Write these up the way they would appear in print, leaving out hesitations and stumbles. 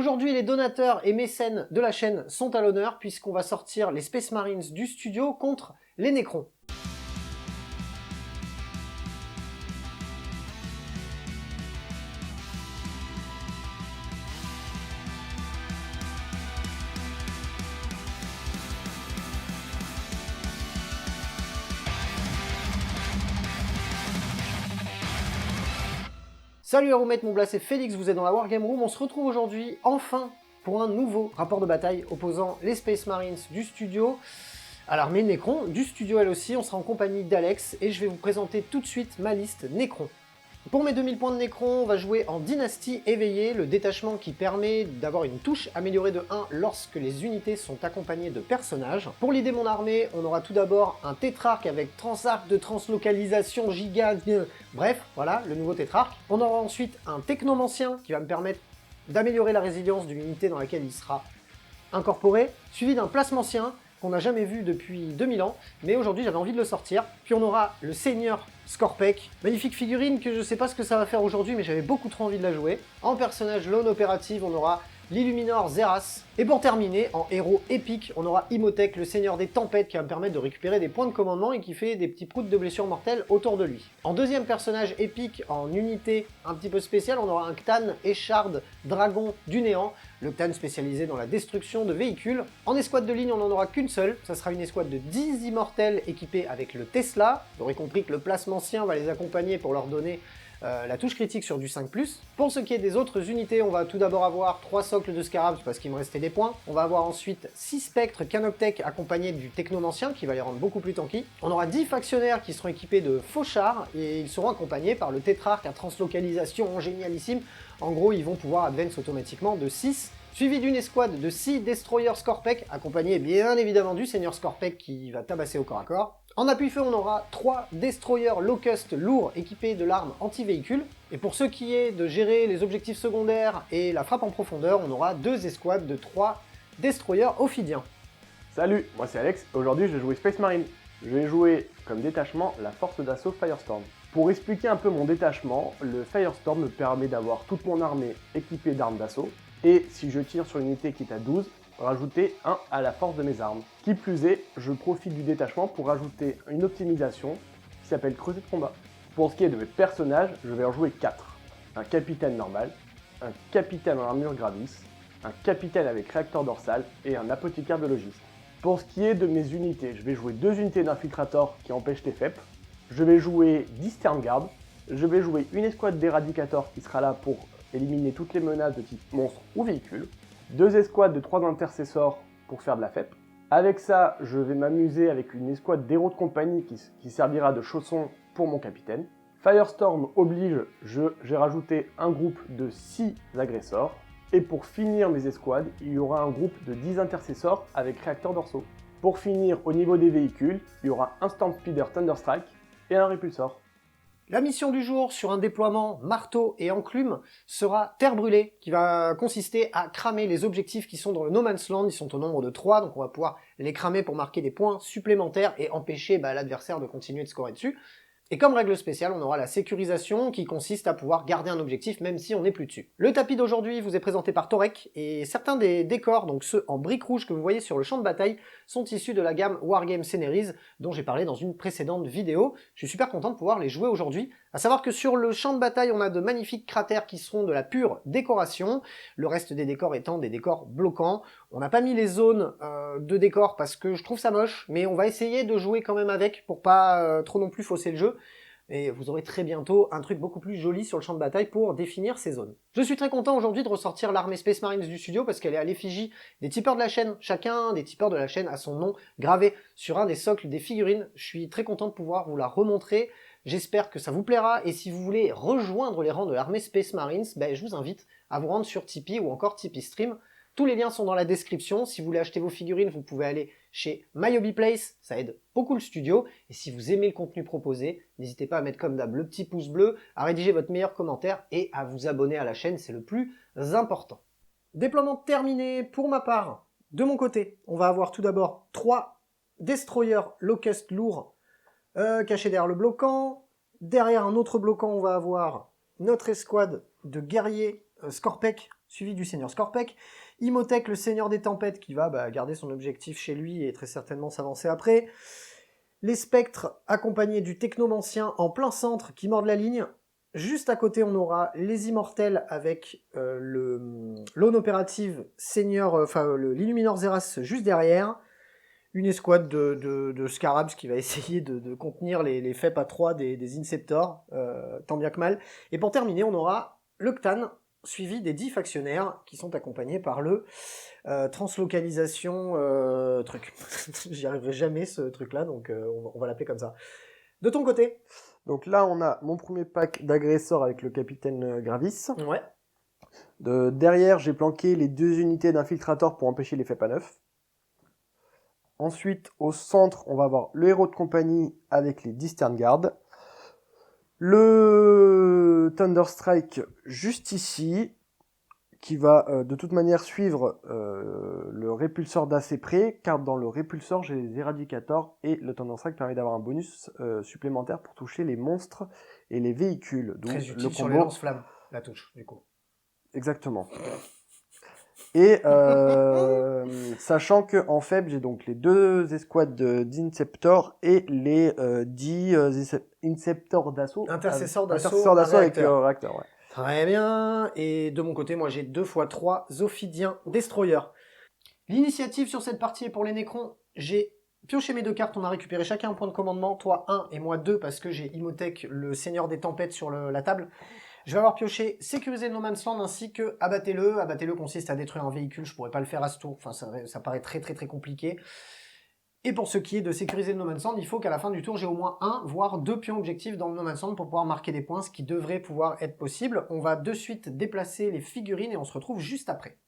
Aujourd'hui, les donateurs et mécènes de la chaîne sont à l'honneur puisqu'on va sortir les Space Marines du studio contre les Necrons. Salut les roommates, mon Blas, c'est Félix, vous êtes dans la Wargame Room. On se retrouve aujourd'hui, enfin, pour un nouveau rapport de bataille opposant les Space Marines du studio à l'armée Necron du studio elle aussi. On sera en compagnie d'Alex et je vais vous présenter tout de suite ma liste Necron. Pour mes 2000 points de Necron, on va jouer en Dynastie éveillée, le détachement qui permet d'avoir une touche améliorée de 1 lorsque les unités sont accompagnées de personnages. Pour l'idée mon armée, on aura tout d'abord un tétrarque avec transarc de translocalisation giga... Bref, voilà, le nouveau tétrarque. On aura ensuite un technomancien qui va me permettre d'améliorer la résilience d'une unité dans laquelle il sera incorporé, suivi d'un plasmancien qu'on n'a jamais vu depuis 2000 ans, mais aujourd'hui j'avais envie de le sortir. Puis on aura le Seigneur Skorpek, magnifique figurine que je sais pas ce que ça va faire aujourd'hui, mais j'avais beaucoup trop envie de la jouer. En personnage lone opérative, on aura l'Illuminor Zeras. Et pour terminer, en héros épique, on aura Imhotep, le Seigneur des Tempêtes, qui va me permettre de récupérer des points de commandement et qui fait des petits proutes de blessures mortelles autour de lui. En deuxième personnage épique, en unité un petit peu spéciale, on aura un Ctan Écharde Dragon du Néant, le Ctan spécialisé dans la destruction de véhicules. En escouade de ligne, on n'en aura qu'une seule, ça sera une escouade de 10 immortels équipés avec le Tesla. Vous aurez compris que le plasmancien va les accompagner pour leur donner la touche critique sur du 5+. Pour ce qui est des autres unités, on va tout d'abord avoir 3 socles de scarabs parce qu'il me restait des points. On va avoir ensuite 6 spectres canoptech accompagnés du technomancien qui va les rendre beaucoup plus tanky. On aura 10 factionnaires qui seront équipés de fauchards et ils seront accompagnés par le tétrarque à translocalisation génialissime. En gros, ils vont pouvoir advance automatiquement de 6, suivi d'une escouade de 6 destroyers Skorpek, accompagnés bien évidemment du Seigneur Skorpek qui va tabasser au corps à corps. En appui-feu, on aura 3 destroyers Locust lourds équipés de l'arme anti-véhicule. Et pour ce qui est de gérer les objectifs secondaires et la frappe en profondeur, on aura 2 escouades de 3 destroyers ophidiens. Salut, moi c'est Alex, et aujourd'hui je vais jouer Space Marine. Je vais jouer comme détachement la force d'assaut Firestorm. Pour expliquer un peu mon détachement, le Firestorm me permet d'avoir toute mon armée équipée d'armes d'assaut, et si je tire sur une unité qui est à 12, rajouter 1 à la force de mes armes. Qui plus est, je profite du détachement pour rajouter une optimisation qui s'appelle creuset de combat. Pour ce qui est de mes personnages, je vais en jouer 4. Un capitaine normal, un capitaine en armure gravis, un capitaine avec réacteur dorsal et un apothicaire biologiste. Pour ce qui est de mes unités, je vais jouer 2 unités d'infiltrator qui empêchent les FEP, je vais jouer 10 Sternguard, je vais jouer une escouade d'éradicator qui sera là pour éliminer toutes les menaces de type monstre ou véhicule, 2 escouades de 3 intercessors pour faire de la FEP. Avec ça, je vais m'amuser avec une escouade d'héros de compagnie qui servira de chausson pour mon capitaine. Firestorm oblige, j'ai rajouté un groupe de 6 agresseurs. Et pour finir mes escouades, il y aura un groupe de 10 intercessors avec réacteurs dorsaux. Pour finir, au niveau des véhicules, il y aura un Stormspeeder Thunderstrike et un Repulsor. La mission du jour sur un déploiement marteau et enclume sera Terre brûlée, qui va consister à cramer les objectifs qui sont dans le No Man's Land. Ils sont au nombre de 3, donc on va pouvoir les cramer pour marquer des points supplémentaires et empêcher l'adversaire de continuer de scorer dessus. Et comme règle spéciale, on aura la sécurisation qui consiste à pouvoir garder un objectif même si on n'est plus dessus. Le tapis d'aujourd'hui vous est présenté par Torek, et certains des décors, donc ceux en briques rouges que vous voyez sur le champ de bataille, sont issus de la gamme Wargame Sceneries, dont j'ai parlé dans une précédente vidéo. Je suis super content de pouvoir les jouer aujourd'hui. À savoir que sur le champ de bataille, on a de magnifiques cratères qui seront de la pure décoration, le reste des décors étant des décors bloquants. On n'a pas mis les zones de décors parce que je trouve ça moche, mais on va essayer de jouer quand même avec pour pas trop non plus fausser le jeu. Et vous aurez très bientôt un truc beaucoup plus joli sur le champ de bataille pour définir ces zones. Je suis très content aujourd'hui de ressortir l'armée Space Marines du studio parce qu'elle est à l'effigie des tipeurs de la chaîne. Chacun des tipeurs de la chaîne a son nom gravé sur un des socles des figurines. Je suis très content de pouvoir vous la remontrer. J'espère que ça vous plaira, et si vous voulez rejoindre les rangs de l'armée Space Marines, je vous invite à vous rendre sur Tipeee ou encore Tipeee Stream. Tous les liens sont dans la description. Si vous voulez acheter vos figurines, vous pouvez aller chez MyHobbyPlace, ça aide beaucoup le studio. Et si vous aimez le contenu proposé, n'hésitez pas à mettre comme d'hab le petit pouce bleu, à rédiger votre meilleur commentaire et à vous abonner à la chaîne, c'est le plus important. Déploiement terminé pour ma part. De mon côté, on va avoir tout d'abord 3 destroyers Locust lourds cachés derrière le bloquant. Derrière un autre bloquant, on va avoir notre escouade de guerriers Skorpek suivi du seigneur Skorpek. Imhotep, le seigneur des tempêtes, qui va garder son objectif chez lui et très certainement s'avancer après. Les spectres accompagnés du technomancien en plein centre qui mordent la ligne. Juste à côté, on aura les immortels avec l'aune opérative seigneur, l'Illuminor Zeras juste derrière. Une escouade de Scarabs qui va essayer de contenir les faits pas 3 des Inceptors, tant bien que mal. Et pour terminer, on aura le Ctan, suivi des 10 factionnaires qui sont accompagnés par le translocalisation truc. J'y arriverai jamais ce truc-là, donc on va l'appeler comme ça. De ton côté? Donc là, on a mon premier pack d'agresseurs avec le capitaine Gravis. Ouais. Derrière, j'ai planqué les 2 unités d'infiltrateurs pour empêcher l'effet pas neuf. Ensuite, au centre, on va avoir le héros de compagnie avec les 10 Sternguard. Le Thunderstrike juste ici, qui va de toute manière suivre le répulseur d'assez près, car dans le répulseur, j'ai les Eradicators et le Thunderstrike permet d'avoir un bonus supplémentaire pour toucher les monstres et les véhicules. Donc, très utile le combo... sur les lance-flammes, la touche, du coup. Exactement. Et sachant que en faible, j'ai donc les 2 escouades d'Inceptor et les 10 Inceptors d'assaut. Intercesseurs d'assaut. Intercesseurs d'assaut avec le réacteur, ouais. Très bien. Et de mon côté, moi j'ai 2 x 3 Zophidiens Destroyer. L'initiative sur cette partie est pour les Nécrons. J'ai pioché mes 2 cartes, on a récupéré chacun un point de commandement, toi 1 et moi 2 parce que j'ai Imhotep, le seigneur des tempêtes, sur la table. Je vais avoir pioché sécuriser le No Man's Land ainsi que abattez-le. Abattez-le consiste à détruire un véhicule, je pourrais pas le faire à ce tour, enfin ça paraît très compliqué. Et pour ce qui est de sécuriser le No Man's Land, il faut qu'à la fin du tour j'ai au moins 1 voire 2 pions objectifs dans le No Man's Land pour pouvoir marquer des points, ce qui devrait pouvoir être possible. On va de suite déplacer les figurines et on se retrouve juste après.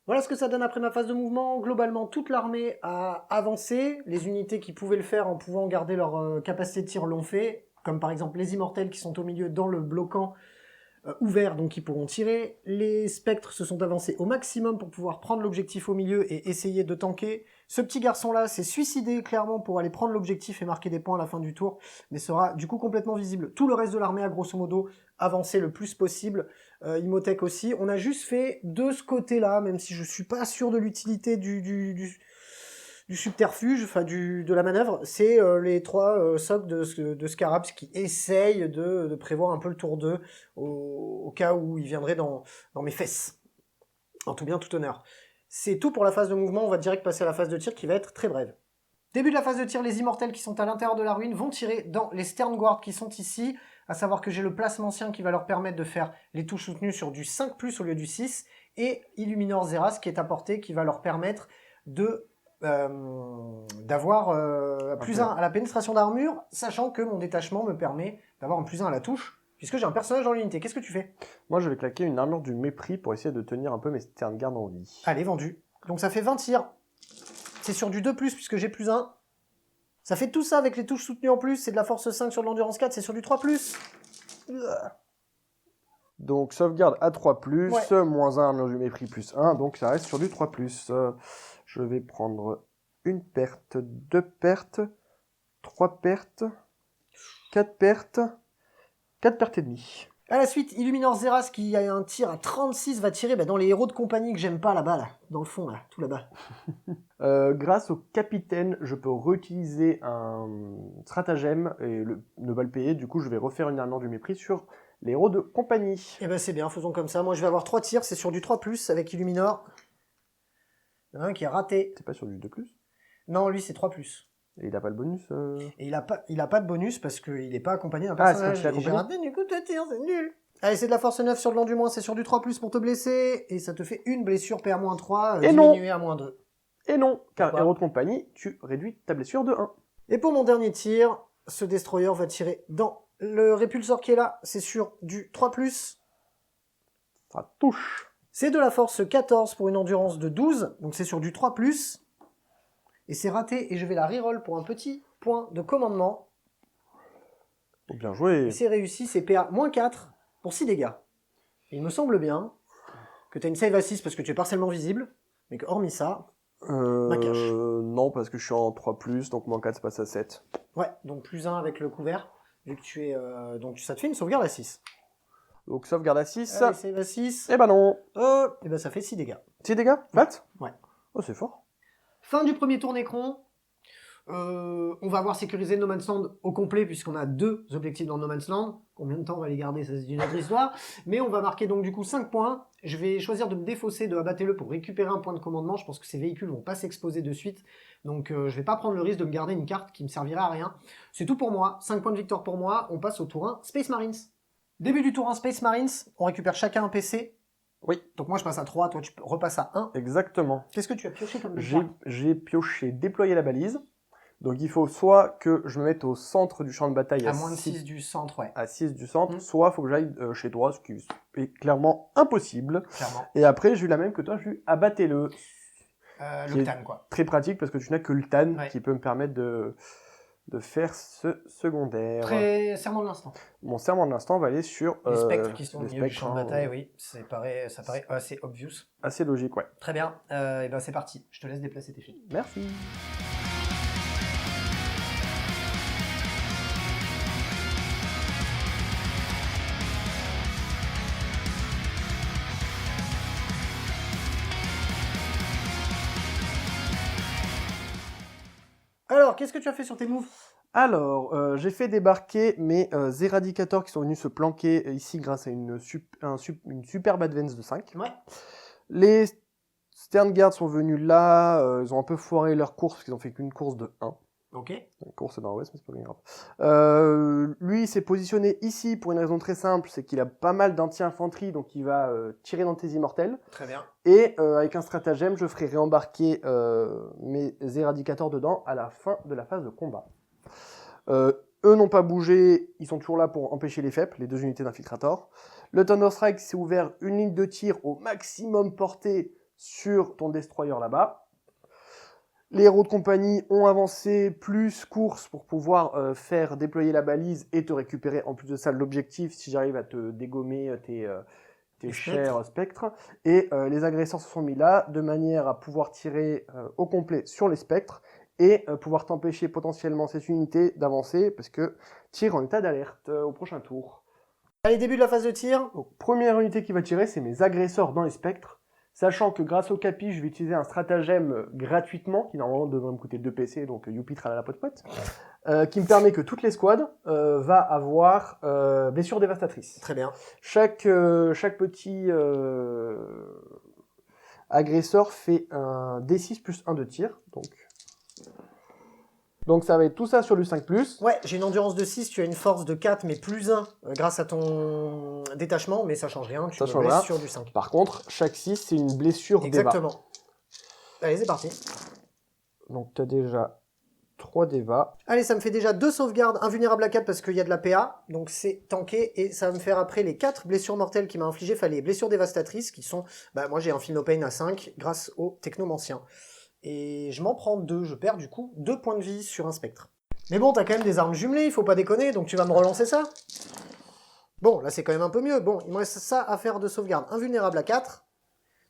Voilà ce que ça donne après ma phase de mouvement. Globalement, toute l'armée a avancé. Les unités qui pouvaient le faire en pouvant garder leur capacité de tir l'ont fait. Comme par exemple les immortels qui sont au milieu dans le bloquant ouvert, donc qui pourront tirer. Les spectres se sont avancés au maximum pour pouvoir prendre l'objectif au milieu et essayer de tanker. Ce petit garçon-là s'est suicidé clairement pour aller prendre l'objectif et marquer des points à la fin du tour, mais sera du coup complètement visible. Tout le reste de l'armée a grosso modo avancé le plus possible. Imhotep aussi. On a juste fait de ce côté-là, même si je suis pas sûr de l'utilité du subterfuge, enfin de la manœuvre, c'est les 3 socs de Scarabs qui essayent de prévoir un peu le tour 2 au cas où il viendrait dans mes fesses. En tout bien, tout honneur. C'est tout pour la phase de mouvement, on va direct passer à la phase de tir qui va être très brève. Début de la phase de tir, les immortels qui sont à l'intérieur de la ruine vont tirer dans les Sternguard qui sont ici, à savoir que j'ai le placement ancien qui va leur permettre de faire les touches soutenues sur du 5+, au lieu du 6, et Illuminor Zeras qui est apporté, qui va leur permettre d'avoir +1 à la pénétration d'armure, sachant que mon détachement me permet d'avoir un +1 à la touche, puisque j'ai un personnage dans l'unité. Qu'est-ce que tu fais? Moi, je vais claquer une armure du mépris pour essayer de tenir un peu mes Sternguard en vie. Allez, vendu. Donc ça fait 20 tirs. C'est sur du 2+, puisque j'ai +1. Ça fait tout ça avec les touches soutenues en plus, c'est de la force 5 sur de l'endurance 4, c'est sur du 3+. Donc sauvegarde à 3+, Ouais. -1 armure du mépris +1, donc ça reste sur du 3+. Je vais prendre une perte, 2 pertes, 3 pertes, 4 pertes, 4 pertes et demie. À la suite, Illuminor Zeras qui a un tir à 36 va tirer dans les héros de compagnie que j'aime pas là-bas, là, dans le fond, là, tout là-bas. Grâce au capitaine, je peux réutiliser un stratagème et ne pas le payer. Du coup, je vais refaire une armure du mépris sur les héros de compagnie. Eh ben c'est bien, faisons comme ça. Moi je vais avoir 3 tirs, c'est sur du 3+, avec Illuminor. Il y en a un qui est raté. C'est pas sur du 2+? Non, lui c'est 3+. Et il a pas le bonus Et il a pas de bonus parce qu'il est pas accompagné d'un Ah, c'est personnage. quand il est Et j'ai raté, du coup, tu tires, c'est nul. Allez, c'est de la force 9 sur de l'enduit-moins, c'est sur du 3+, pour te blesser. Et ça te fait une blessure PR-3, Et non. diminuée à -2. Et non, car Pourquoi? héros de compagnie, tu réduis ta blessure de 1. Et pour mon dernier tir, ce destroyer va tirer dans le répulsor qui est là, c'est sur du 3+. Ça touche. C'est de la force 14 pour une endurance de 12, donc c'est sur du 3+. Et c'est raté, et je vais la reroll pour un petit point de commandement. Bien joué. Et c'est réussi, c'est PA -4 pour 6 dégâts. Il me semble bien que tu as une save à 6 parce que tu es partiellement visible, mais que hormis ça, cache. Non, parce que je suis en 3+, donc moins 4, ça passe à 7. Ouais, donc plus 1 avec le couvert, vu que tu es... donc ça te fait une sauvegarde à 6. Donc sauvegarde à 6. Allez, save à 6. Eh ben non. Et ben ça fait 6 dégâts. 6 dégâts, flat. Ouais. Oh, c'est fort. Fin du premier tour Nécron. On va avoir sécurisé No Man's Land au complet puisqu'on a 2 objectifs dans No Man's Land. Combien de temps on va les garder, ça c'est une autre histoire. Mais on va marquer donc du coup 5 points. Je vais choisir de me défausser de abattez-le pour récupérer un point de commandement. Je pense que ces véhicules vont pas s'exposer de suite. Donc je vais pas prendre le risque de me garder une carte qui me servira à rien. C'est tout pour moi. 5 points de victoire pour moi. On passe au tour 1 Space Marines. Début du tour 1 Space Marines. On récupère chacun un PC. Oui. Donc moi je passe à 3, toi tu repasses à 1. Exactement. Qu'est-ce que tu as pioché comme J'ai pioché déployer la balise. Donc il faut soit que je me mette au centre du champ de bataille à moins de 6 du centre, ouais. À 6 du centre, soit il faut que j'aille chez toi, ce qui est clairement impossible. Clairement. Et après, j'ai eu la même que toi, j'ai eu abattez-le. Le TAN, quoi. Très pratique parce que tu n'as que le TAN Ouais. qui peut me permettre de faire ce secondaire. Très serment de l'instant. Mon serment de l'instant va aller sur les spectres qui sont au les milieu du spectres, champ de bataille, oui. Ça paraît assez obvious. Assez logique, ouais. Très bien. Et ben c'est parti. Je te laisse déplacer tes filles. Merci. Alors, qu'est-ce que tu as fait sur tes moves? Alors, j'ai fait débarquer mes éradicators qui sont venus se planquer ici grâce à une superbe advance de 5. Ouais. Les Sternguards sont venus là, ils ont un peu foiré leur course parce qu'ils ont fait qu'une course de 1. Ok. Une course dans l'ouest, mais c'est pas bien grave. Lui, il s'est positionné ici pour une raison très simple, c'est qu'il a pas mal d'anti-infanterie, donc il va tirer dans tes immortels. Très bien. Et avec un stratagème, je ferai réembarquer mes éradicateurs dedans à la fin de la phase de combat. Eux n'ont pas bougé, ils sont toujours là pour empêcher les FEP, les 2 unités d'infiltrator. Le Thunder Strike s'est ouvert une ligne de tir au maximum portée sur ton destroyer là-bas. Les héros de compagnie ont avancé plus course pour pouvoir faire déployer la balise et te récupérer en plus de ça l'objectif si j'arrive à te dégommer tes chers spectres. Et les agresseurs se sont mis là de manière à pouvoir tirer au complet sur les spectres et pouvoir t'empêcher potentiellement cette unité d'avancer parce que tire en état d'alerte au prochain tour. Allez, début de la phase de tir. Donc, première unité qui va tirer, c'est mes agresseurs dans les spectres. Sachant que grâce au capi, je vais utiliser un stratagème gratuitement, qui normalement devrait me coûter 2 PC, donc youpi tralala la pote-pote, qui me permet que toute l'escouade va avoir blessure dévastatrice. Très bien. Chaque petit agresseur fait un D6 plus 1 de tir, donc ça va être tout ça sur du 5+. Ouais, j'ai une endurance de 6, tu as une force de 4, mais plus 1 grâce à ton détachement, mais ça change rien, tu me blesses sur du 5. Par contre, chaque 6, c'est une blessure d'Eva. Exactement. Allez, c'est parti. Donc tu as déjà 3 d'Eva. Allez, ça me fait déjà 2 sauvegardes, invulnérable à 4 parce qu'il y a de la PA, donc c'est tanké, et ça va me faire après les 4 blessures mortelles qu'il m'a infligées, enfin les blessures dévastatrices, qui sont, moi j'ai un Feel No Pain à 5 grâce au technomancien. Et je m'en prends 2, je perds du coup 2 points de vie sur un spectre. Mais bon, t'as quand même des armes jumelées, il faut pas déconner, donc tu vas me relancer ça. Bon, là c'est quand même un peu mieux. Bon, il me reste ça à faire de sauvegarde. Invulnérable à 4.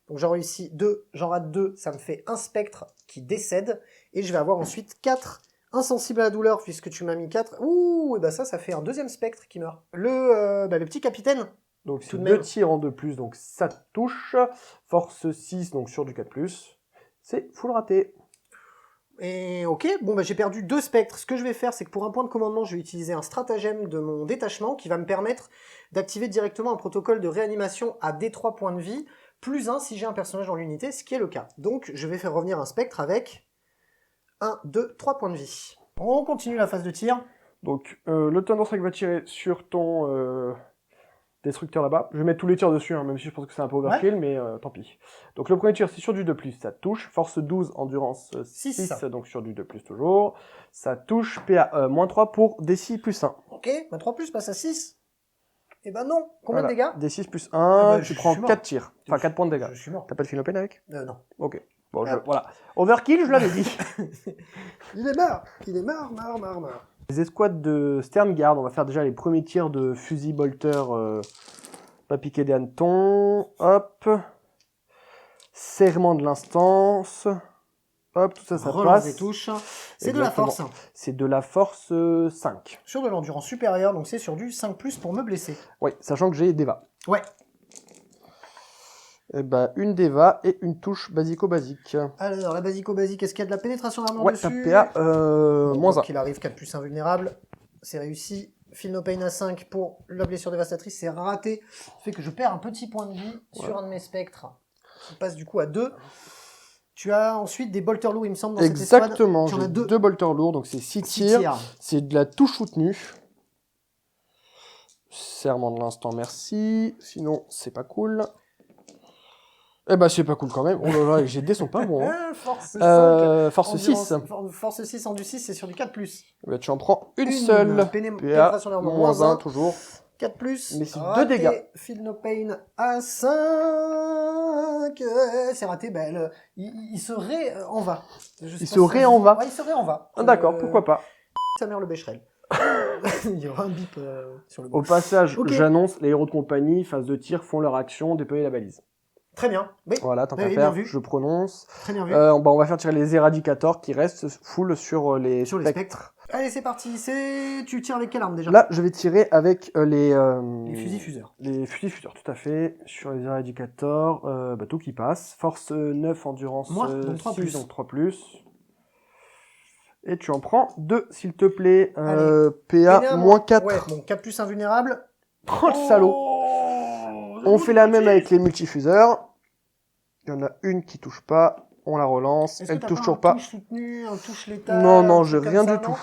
Donc j'en réussis 2, j'en rate 2, ça me fait un spectre qui décède. Et je vais avoir ensuite 4 insensibles à la douleur, puisque tu m'as mis 4. Ouh, et bah ça fait un deuxième spectre qui meurt. Le petit capitaine. Donc c'est 2 tirs en 2+, donc ça touche. Force 6, donc sur du 4+. C'est full raté. Et ok, bon j'ai perdu 2 spectres. Ce que je vais faire, c'est que pour un point de commandement, je vais utiliser un stratagème de mon détachement qui va me permettre d'activer directement un protocole de réanimation à D3 points de vie, plus 1 si j'ai un personnage dans l'unité, ce qui est le cas. Donc je vais faire revenir un spectre avec 1, 2, 3 points de vie. On continue la phase de tir. Donc le Thunder Strike va tirer sur ton destructeur là-bas. Je vais mettre tous les tirs dessus, même si je pense que c'est un peu overkill, mais tant pis. Donc le premier tir, c'est sur du 2+, ça touche. Force 12, endurance 6, donc sur du 2+, toujours. Ça touche, PA -3 pour D6 plus 1. Ok, 3+, passe à 6. Eh ben non, combien de dégâts? D6 plus 1, tu prends 4 tirs. Enfin, 4 points de dégâts. Je suis mort. T'as pas de Feel No Pain avec? Non. Ok. Bon, voilà. Overkill, je l'avais dit. Il est mort. Les escouades de Sternguard, on va faire déjà les premiers tirs de fusil bolter Pas piquer des hannetons. Hop. Serrement de l'instance. Hop, tout ça, ça Relance passe. des touches. C'est de la Exactement. force. C'est de la force 5. Sur de l'endurance supérieure, donc c'est sur du 5+, pour me blesser. Oui, sachant que j'ai Deva. Ouais. Et bah, une Deva et une touche basico-basique. Alors, la basico-basique, est-ce qu'il y a de la pénétration d'armure Ouais, dessus? t'as PA moins 1. Donc il arrive 4+ invulnérable. C'est réussi. Feel no pain à 5 pour la blessure dévastatrice, c'est raté. Ça fait que je perds un petit point de vie sur un de mes spectres. On passe du coup à 2. Tu as ensuite des bolters lourds, il me semble, dans cette escouade. Exactement, Tu en as j'ai 2. 2 bolters lourds, donc c'est 6 tirs. C'est de la touche soutenue. Serment de l'instant, merci. Sinon, c'est pas cool. Eh bah, c'est pas cool quand même. Oh là là, les GD sont pas bons. Hein. Force 5. Force 6. Force 6 en du 6, c'est sur du 4+. Bah, tu en prends une seule. Pénétration d'armure moins 1 toujours. 4+. Mais c'est 2 dégâts. Feel no pain à 5. C'est raté. Ben, il se en va. Il se en va. Ouais, il se en va. Ah, d'accord, pourquoi pas. Sa mère le Becherel. Il y aura un bip sur le bout. Au passage, Okay. j'annonce, les héros de compagnie, phase de tir, font leur action, déployer la balise. Très bien. Oui. Voilà, tant qu'à Oui, faire, bien vu. je prononce. Très bien vu. Bah, on va faire tirer les éradicators qui restent full sur les spectres. Allez, c'est parti. Tu tires avec quelle arme déjà? Là, je vais tirer avec les fusils fuseurs. Les fusils fuseurs, tout à fait. Sur les éradicators, tout qui passe. Force 9, endurance Moi, donc 3+. 6, donc 3+. Et tu en prends 2, s'il te plaît. PA, moins 4. Ouais, bon, 4+ invulnérable. Oh, le salaud. On fait la même avec les multifuseurs. Il y en a une qui touche pas. On la relance. Elle touche toujours pas. Un touche soutenu, un touche létal. Non, j'ai rien du tout.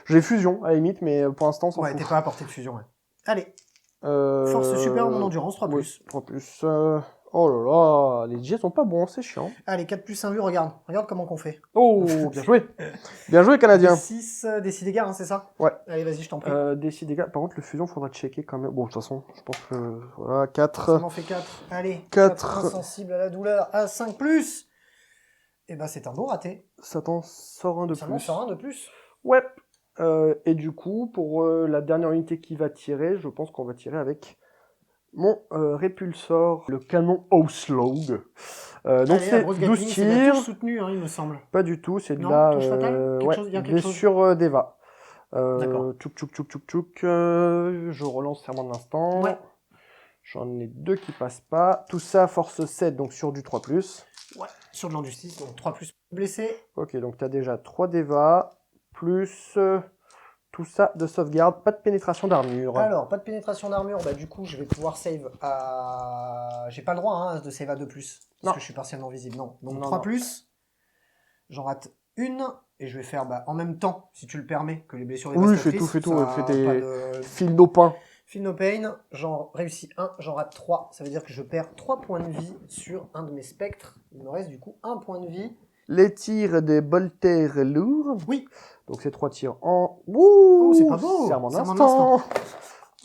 J'ai fusion, à la limite, mais pour l'instant, on s'en fout. Ouais, t'es pas à portée de fusion, ouais. Allez. Force super, mon endurance, 3+. Oui, 3+. Oh là là, les jets sont pas bons, c'est chiant. Allez, 4+ invu, regarde. Regarde comment qu'on fait. Oh, bien joué. Bien joué, Canadien. 6 des 6 dégâts, hein, c'est ça? Ouais. Allez, vas-y, je t'en prie. Des 6 dégâts. Par contre, le fusion, faudra checker quand même. Bon, de toute façon, je pense que... Voilà, 4. Ça m'en fait 4. Allez, 4. insensible à la douleur, à 5+. Et bah, c'est un beau raté. Ça t'en sort un de Ça plus. m'en sort un de plus. Ouais. Et du coup, pour la dernière unité qui va tirer, je pense qu'on va tirer avec mon répulsor, le canon Auslog. Donc c'est 12 tirs. C'est la touche soutenue, hein, il me semble. Pas du tout, c'est de Non, la touche fatale blessure d'Eva. D'accord. Tchouk. Je relance serment de l'instant. Ouais. J'en ai 2 qui passent pas. Tout ça, force 7, donc sur du 3+. Ouais, sur de l'endustice, donc 3+ blessé. Ok, donc tu as déjà 3 d'Eva, plus tout ça de sauvegarde, pas de pénétration d'armure. Alors, pas de pénétration d'armure, bah du coup, je vais pouvoir save à... J'ai pas le droit hein, de save à 2+, parce que je suis partiellement visible, non. Donc 3+, j'en rate une, et je vais faire en même temps, si tu le permets, que les blessures dévastatrices. Oui, fais tout, fais tes fils d'opin. Feel no pain, j'en réussis un, j'en rate 3, ça veut dire que je perds 3 points de vie sur un de mes spectres. Il me reste du coup 1 point de vie. Les tirs des bolters lourds. Oui. Donc c'est 3 tirs en... Ouh, oh, c'est pas beau. Serment d'instant.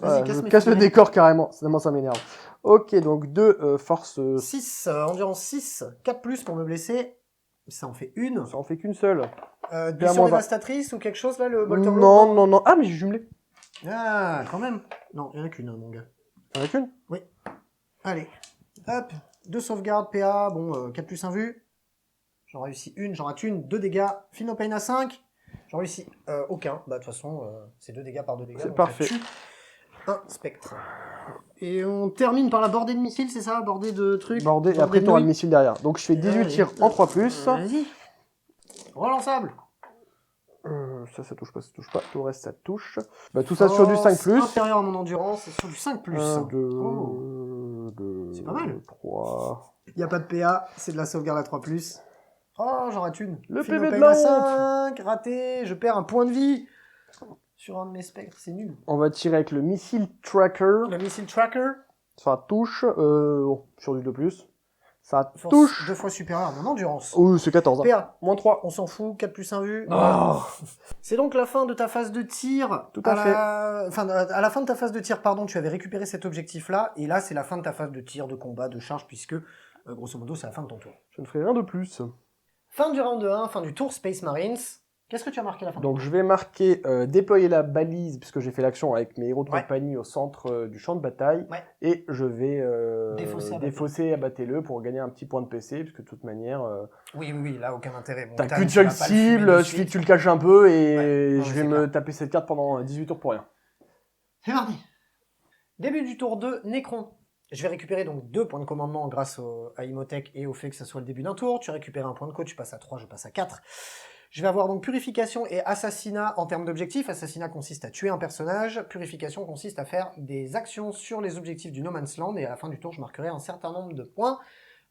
Je casse le décor carrément, tellement ça m'énerve. Ok, donc 2 force... 6, endurance 6, 4+ pour me blesser. Ça en fait une. Ça en fait qu'une seule. Blessure dévastatrice ou quelque chose là, le bolter lourd? Non. Ah, mais j'ai jumelé. Ah, quand même. Non, il n'y en a qu'une, hein, mon gars. Il y en a qu'une? Oui. Allez. Hop. 2 sauvegardes, PA. Bon, 4+ invu. J'en réussis une, j'en rate une. 2 dégâts. Feel no pain à 5. J'en réussis aucun. Bah, de toute façon, c'est 2 dégâts par 2 dégâts. C'est parfait. Un spectre. Et on termine par la bordée de missiles, c'est ça? Bordée de trucs? Bordée, et après tu auras le missile derrière. Donc je fais 18 tirs en 3+. Vas-y. Relançable. Ça touche pas. Tout le reste, ça touche. Bah, tout ça sur du 5+. Inférieur à mon endurance, c'est sur du 5+. 1, 2, c'est pas mal. 3. Il n'y a pas de PA, c'est de la sauvegarde à 3+. Oh, j'en rate une. Le PV de la honte. 5, raté, je perds un point de vie. Sur un de mes spectres, c'est nul. On va tirer avec le missile tracker. Le missile tracker. Ça touche, sur du 2+. Ça Force touche. 2 fois supérieur à mon endurance. Oui, c'est 14. PA. Moins 3. On s'en fout, 4+ 1 vue. Oh. C'est donc la fin de ta phase de tir. Tout à fait. À la fin de ta phase de tir, pardon, tu avais récupéré cet objectif-là. Et là, c'est la fin de ta phase de tir, de combat, de charge, puisque, grosso modo, c'est la fin de ton tour. Je ne ferai rien de plus. Fin du round 1, fin du tour Space Marines. Qu'est-ce que tu as marqué à la fin? Donc je vais marquer déployer la balise, puisque j'ai fait l'action avec mes héros de Ouais. compagnie au centre du champ de bataille. Ouais. Et je vais Défausser, abattez-le pour gagner un petit point de PC, puisque de toute manière, Oui, là, aucun intérêt. Bon, t'as Tan, qu'une tu seule vas pas le fumer cible, de il suffit suite. que tu le caches un peu et Ouais, non, je mais vais c'est me clair. taper cette carte pendant 18 tours pour rien. C'est parti. Début du tour 2, Necron. Je vais récupérer donc 2 points de commandement grâce à Imhotep et au fait que ça soit le début d'un tour. Tu récupères un point de coach, tu passes à 3, je passe à 4. Je vais avoir donc purification et assassinat en termes d'objectifs. Assassinat consiste à tuer un personnage, purification consiste à faire des actions sur les objectifs du No Man's Land et à la fin du tour je marquerai un certain nombre de points.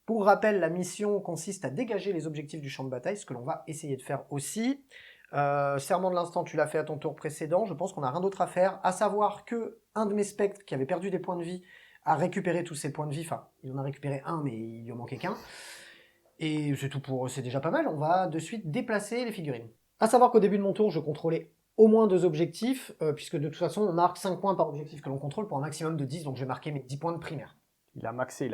Pour rappel, la mission consiste à dégager les objectifs du champ de bataille, ce que l'on va essayer de faire aussi. Serment de l'instant, tu l'as fait à ton tour précédent, je pense qu'on n'a rien d'autre à faire, à savoir que un de mes spectres qui avait perdu des points de vie a récupéré tous ses points de vie, enfin, il en a récupéré un, mais il lui en manquait qu'un. Et c'est tout pour eux, c'est déjà pas mal, on va de suite déplacer les figurines. À savoir qu'au début de mon tour, je contrôlais au moins 2 objectifs, puisque de toute façon, on marque 5 points par objectif que l'on contrôle pour un maximum de 10, donc je vais marquer mes 10 points de primaire. Il a maxé.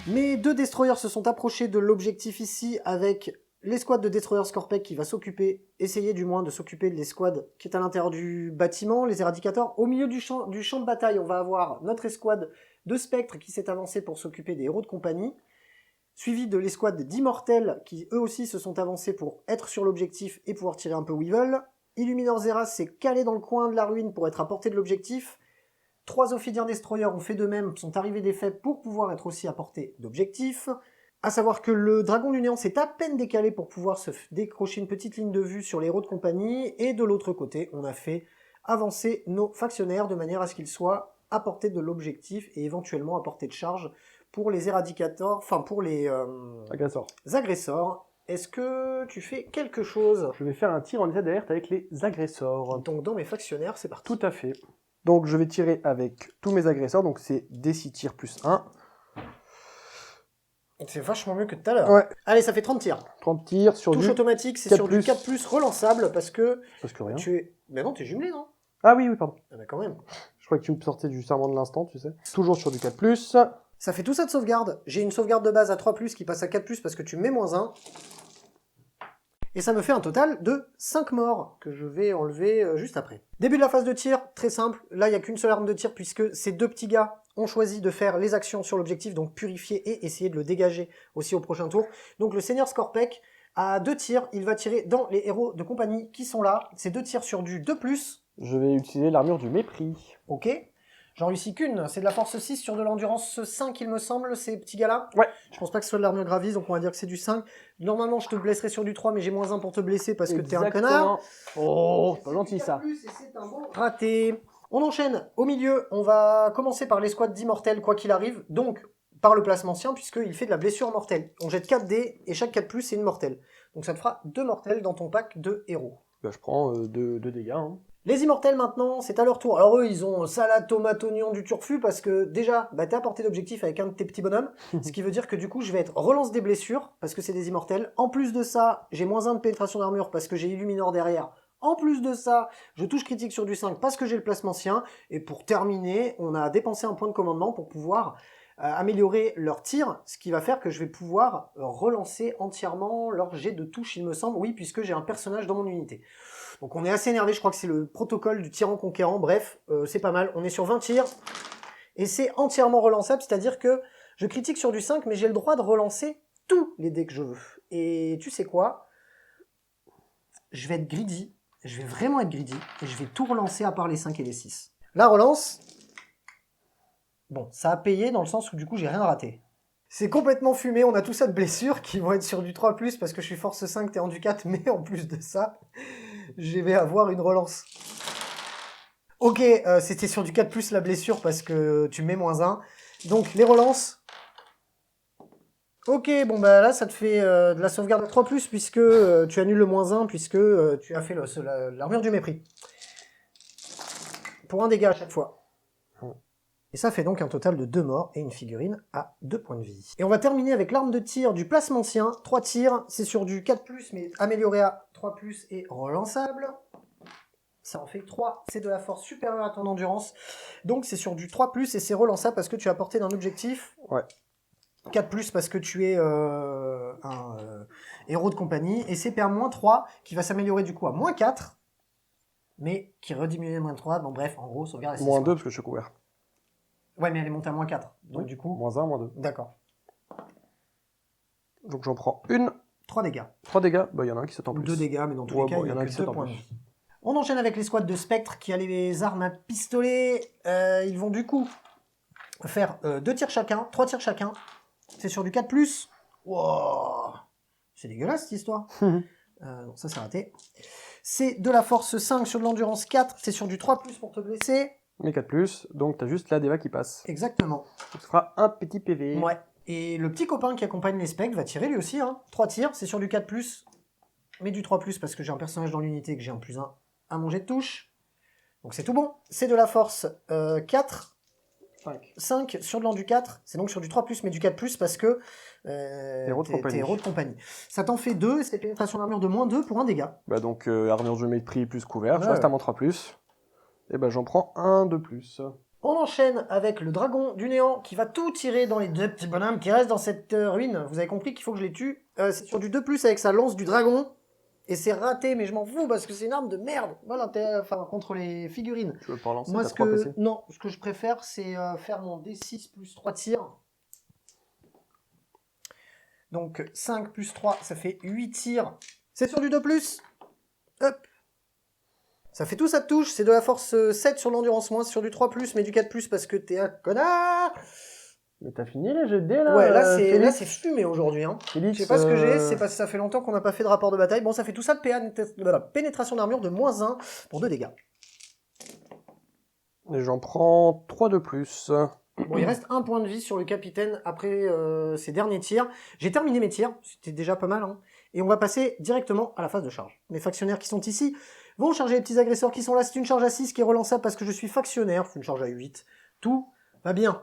Mes 2 destroyers se sont approchés de l'objectif ici avec l'escouade de destroyers Scorpec qui va essayer du moins de s'occuper de l'escouade qui est à l'intérieur du bâtiment, les éradicateurs. Au milieu du champ de bataille, on va avoir notre escouade de spectres qui s'est avancée pour s'occuper des héros de compagnie, suivi de l'escouade d'immortels qui eux aussi se sont avancés pour être sur l'objectif et pouvoir tirer un peu où ils veulent. Illuminor Zeras s'est calé dans le coin de la ruine pour être à portée de l'objectif. 3 Ophidiens Destroyers ont fait de même, sont arrivés des faits pour pouvoir être aussi à portée d'objectif. À savoir que le Dragon du Néant s'est à peine décalé pour pouvoir se décrocher une petite ligne de vue sur les héros de compagnie. Et de l'autre côté, on a fait avancer nos factionnaires de manière à ce qu'ils soient à portée de l'objectif et éventuellement à portée de charge pour les éradicateurs, enfin pour les agresseurs. Est-ce que tu fais quelque chose? Je vais faire un tir en état d'alerte avec les agresseurs. Donc dans mes factionnaires, c'est parti. Tout à fait. Donc je vais tirer avec tous mes agresseurs, donc c'est D6 tirs plus 1. C'est vachement mieux que tout à l'heure. Ouais. Allez, ça fait 30 tirs. 30 tirs sur Touche du automatique, c'est 4+. sur du 4+, relançable, parce que rien. tu es... Mais non, t'es jumelé, non? Ah oui, pardon. Ah bah quand même. Je crois que tu me sortais du serment de l'instant, tu sais. Toujours sur du 4+. Ça fait tout ça de sauvegarde. J'ai une sauvegarde de base à 3+, qui passe à 4+, parce que tu mets -1. Et ça me fait un total de 5 morts, que je vais enlever juste après. Début de la phase de tir, très simple. Là, il n'y a qu'une seule arme de tir, puisque ces 2 petits gars ont choisi de faire les actions sur l'objectif, donc purifier et essayer de le dégager aussi au prochain tour. Donc le Seigneur Scorpec, à 2 tirs, il va tirer dans les héros de compagnie qui sont là. C'est 2 tirs sur du 2+. Je vais utiliser l'armure du mépris. Ok. J'en réussis qu'une, c'est de la force 6 sur de l'endurance 5, il me semble, ces petits gars-là. Ouais. Je pense pas que ce soit de l'armure gravise, donc on va dire que c'est du 5. Normalement, je te blesserai sur du 3, mais j'ai -1 pour te blesser parce que t'es un connard. Oh, c'est pas gentil ça. C'est un bon raté. On enchaîne. Au milieu, on va commencer par l'escouade d'immortels, quoi qu'il arrive. Donc, par le placement sien, puisqu'il fait de la blessure mortelle. On jette 4 dés, et chaque 4+, c'est une mortelle. Donc ça te fera 2 mortels dans ton pack de héros. Bah, je prends 2 dégâts. Hein. Les immortels maintenant, c'est à leur tour. Alors eux, ils ont salade, tomate, oignon, du turfu, parce que déjà, bah, t'es à portée d'objectif avec un de tes petits bonhommes, ce qui veut dire que du coup, je vais être relance des blessures, parce que c'est des immortels. En plus de ça, j'ai -1 de pénétration d'armure, parce que j'ai Illuminor derrière. En plus de ça, je touche critique sur du 5, parce que j'ai le placement sien. Et pour terminer, on a dépensé un point de commandement pour pouvoir améliorer leur tir, ce qui va faire que je vais pouvoir relancer entièrement leur jet de touche, il me semble. Oui, puisque j'ai un personnage dans mon unité. Donc on est assez énervé, je crois que c'est le protocole du tyran conquérant, bref, c'est pas mal. On est sur 20 tirs, et c'est entièrement relançable, c'est-à-dire que je critique sur du 5, mais j'ai le droit de relancer tous les dés que je veux. Et tu sais quoi? Je vais être greedy, je vais vraiment être greedy, et je vais tout relancer à part les 5 et les 6. La relance, bon, ça a payé dans le sens où du coup j'ai rien raté. C'est complètement fumé, on a tout ça de blessures qui vont être sur du 3+, parce que je suis force 5, t'es en du 4, mais en plus de ça, je vais avoir une relance. Ok, c'était sur du 4+, la blessure, parce que tu mets -1. Donc, les relances. Ok, bon bah là, ça te fait de la sauvegarde à 3+, puisque tu annules le -1, puisque tu as fait l'armure du mépris. Pour un dégât à chaque fois. Et ça fait donc un total de 2 morts et une figurine à 2 points de vie. Et on va terminer avec l'arme de tir du placement sien. 3 tirs, c'est sur du 4+, mais amélioré à 3+, et relançable. Ça en fait 3. C'est de la force supérieure à ton endurance. Donc c'est sur du 3+, et c'est relançable parce que tu as porté d'un objectif. Ouais. 4+, parce que tu es un héros de compagnie. Et c'est PR-3 qui va s'améliorer du coup à -4. Mais qui rediminue -3. Bon bref, en gros, sauvegarde à 6. -2 parce que je suis couvert. Ouais, mais elle est montée à -4. Donc Oui. du coup... -1, -2. D'accord. Donc j'en prends une. 3 dégâts. 3 dégâts. Bah, il y en a un qui saute en Ou plus. 2 dégâts, mais dans tous Ouais, les cas, bon, il y en a que 2 en points de plus. vie. On enchaîne avec les squads de Spectre qui a les armes à pistolet. Ils vont du coup faire 2 tirs chacun, 3 tirs chacun. C'est sur du 4+. Wow. C'est dégueulasse cette histoire. Non, ça c'est raté. C'est de la force 5 sur de l'endurance 4. C'est sur du 3+ pour te blesser. Mais 4+, donc t'as juste la DEVA qui passe. Exactement. Donc ça fera un petit PV. Ouais. Et le petit copain qui accompagne les Spectres va tirer lui aussi. 3 tirs, c'est sur du 4+, mais du 3+, parce que j'ai un personnage dans l'unité et que j'ai un +1 à mon jet de touche. Donc c'est tout bon. C'est de la force 4. 5 sur de l'endu 4, c'est donc sur du 3+, mais du 4+, parce que t'es héros de compagnie. Ça t'en fait 2, c'est pénétration d'armure de -2 pour un dégât. Bah donc armure de géométrie plus couvert, je Ouais, reste à mon 3+. Et bah j'en prends un de plus. On enchaîne avec le dragon du néant qui va tout tirer dans les 2 petits bonhommes qui restent dans cette ruine. Vous avez compris qu'il faut que je les tue. C'est sur du 2+ avec sa lance du dragon. Et c'est raté, mais je m'en fous parce que c'est une arme de merde. Voilà, enfin, contre les figurines. Tu veux pas relancer? Moi, T'as 3 PC. non, ce que je préfère, c'est faire mon D6 plus 3 tirs. Donc 5 plus 3, ça fait 8 tirs. C'est sur du 2+. Hop. Ça fait tout, ça te touche. C'est de la force 7 sur l'endurance moins, sur du 3+, mais du 4+, parce que t'es un connard. Mais t'as fini les jets de dés là? Ouais, là Félix c'est fumé aujourd'hui. Hein. Félix, Je sais pas ce que j'ai, c'est parce que ça fait longtemps qu'on n'a pas fait de rapport de bataille. Bon, ça fait tout ça de pénétration d'armure de -1 pour 2 dégâts. Et j'en prends 3 de plus. Bon, il reste 1 point de vie sur le capitaine après ses derniers tirs. J'ai terminé mes tirs, c'était déjà pas mal. Hein. Et on va passer directement à la phase de charge. Mes factionnaires qui sont ici vont charger les petits agresseurs qui sont là. C'est une charge à 6 qui est relançable parce que je suis factionnaire. C'est une charge à 8. Tout va bien.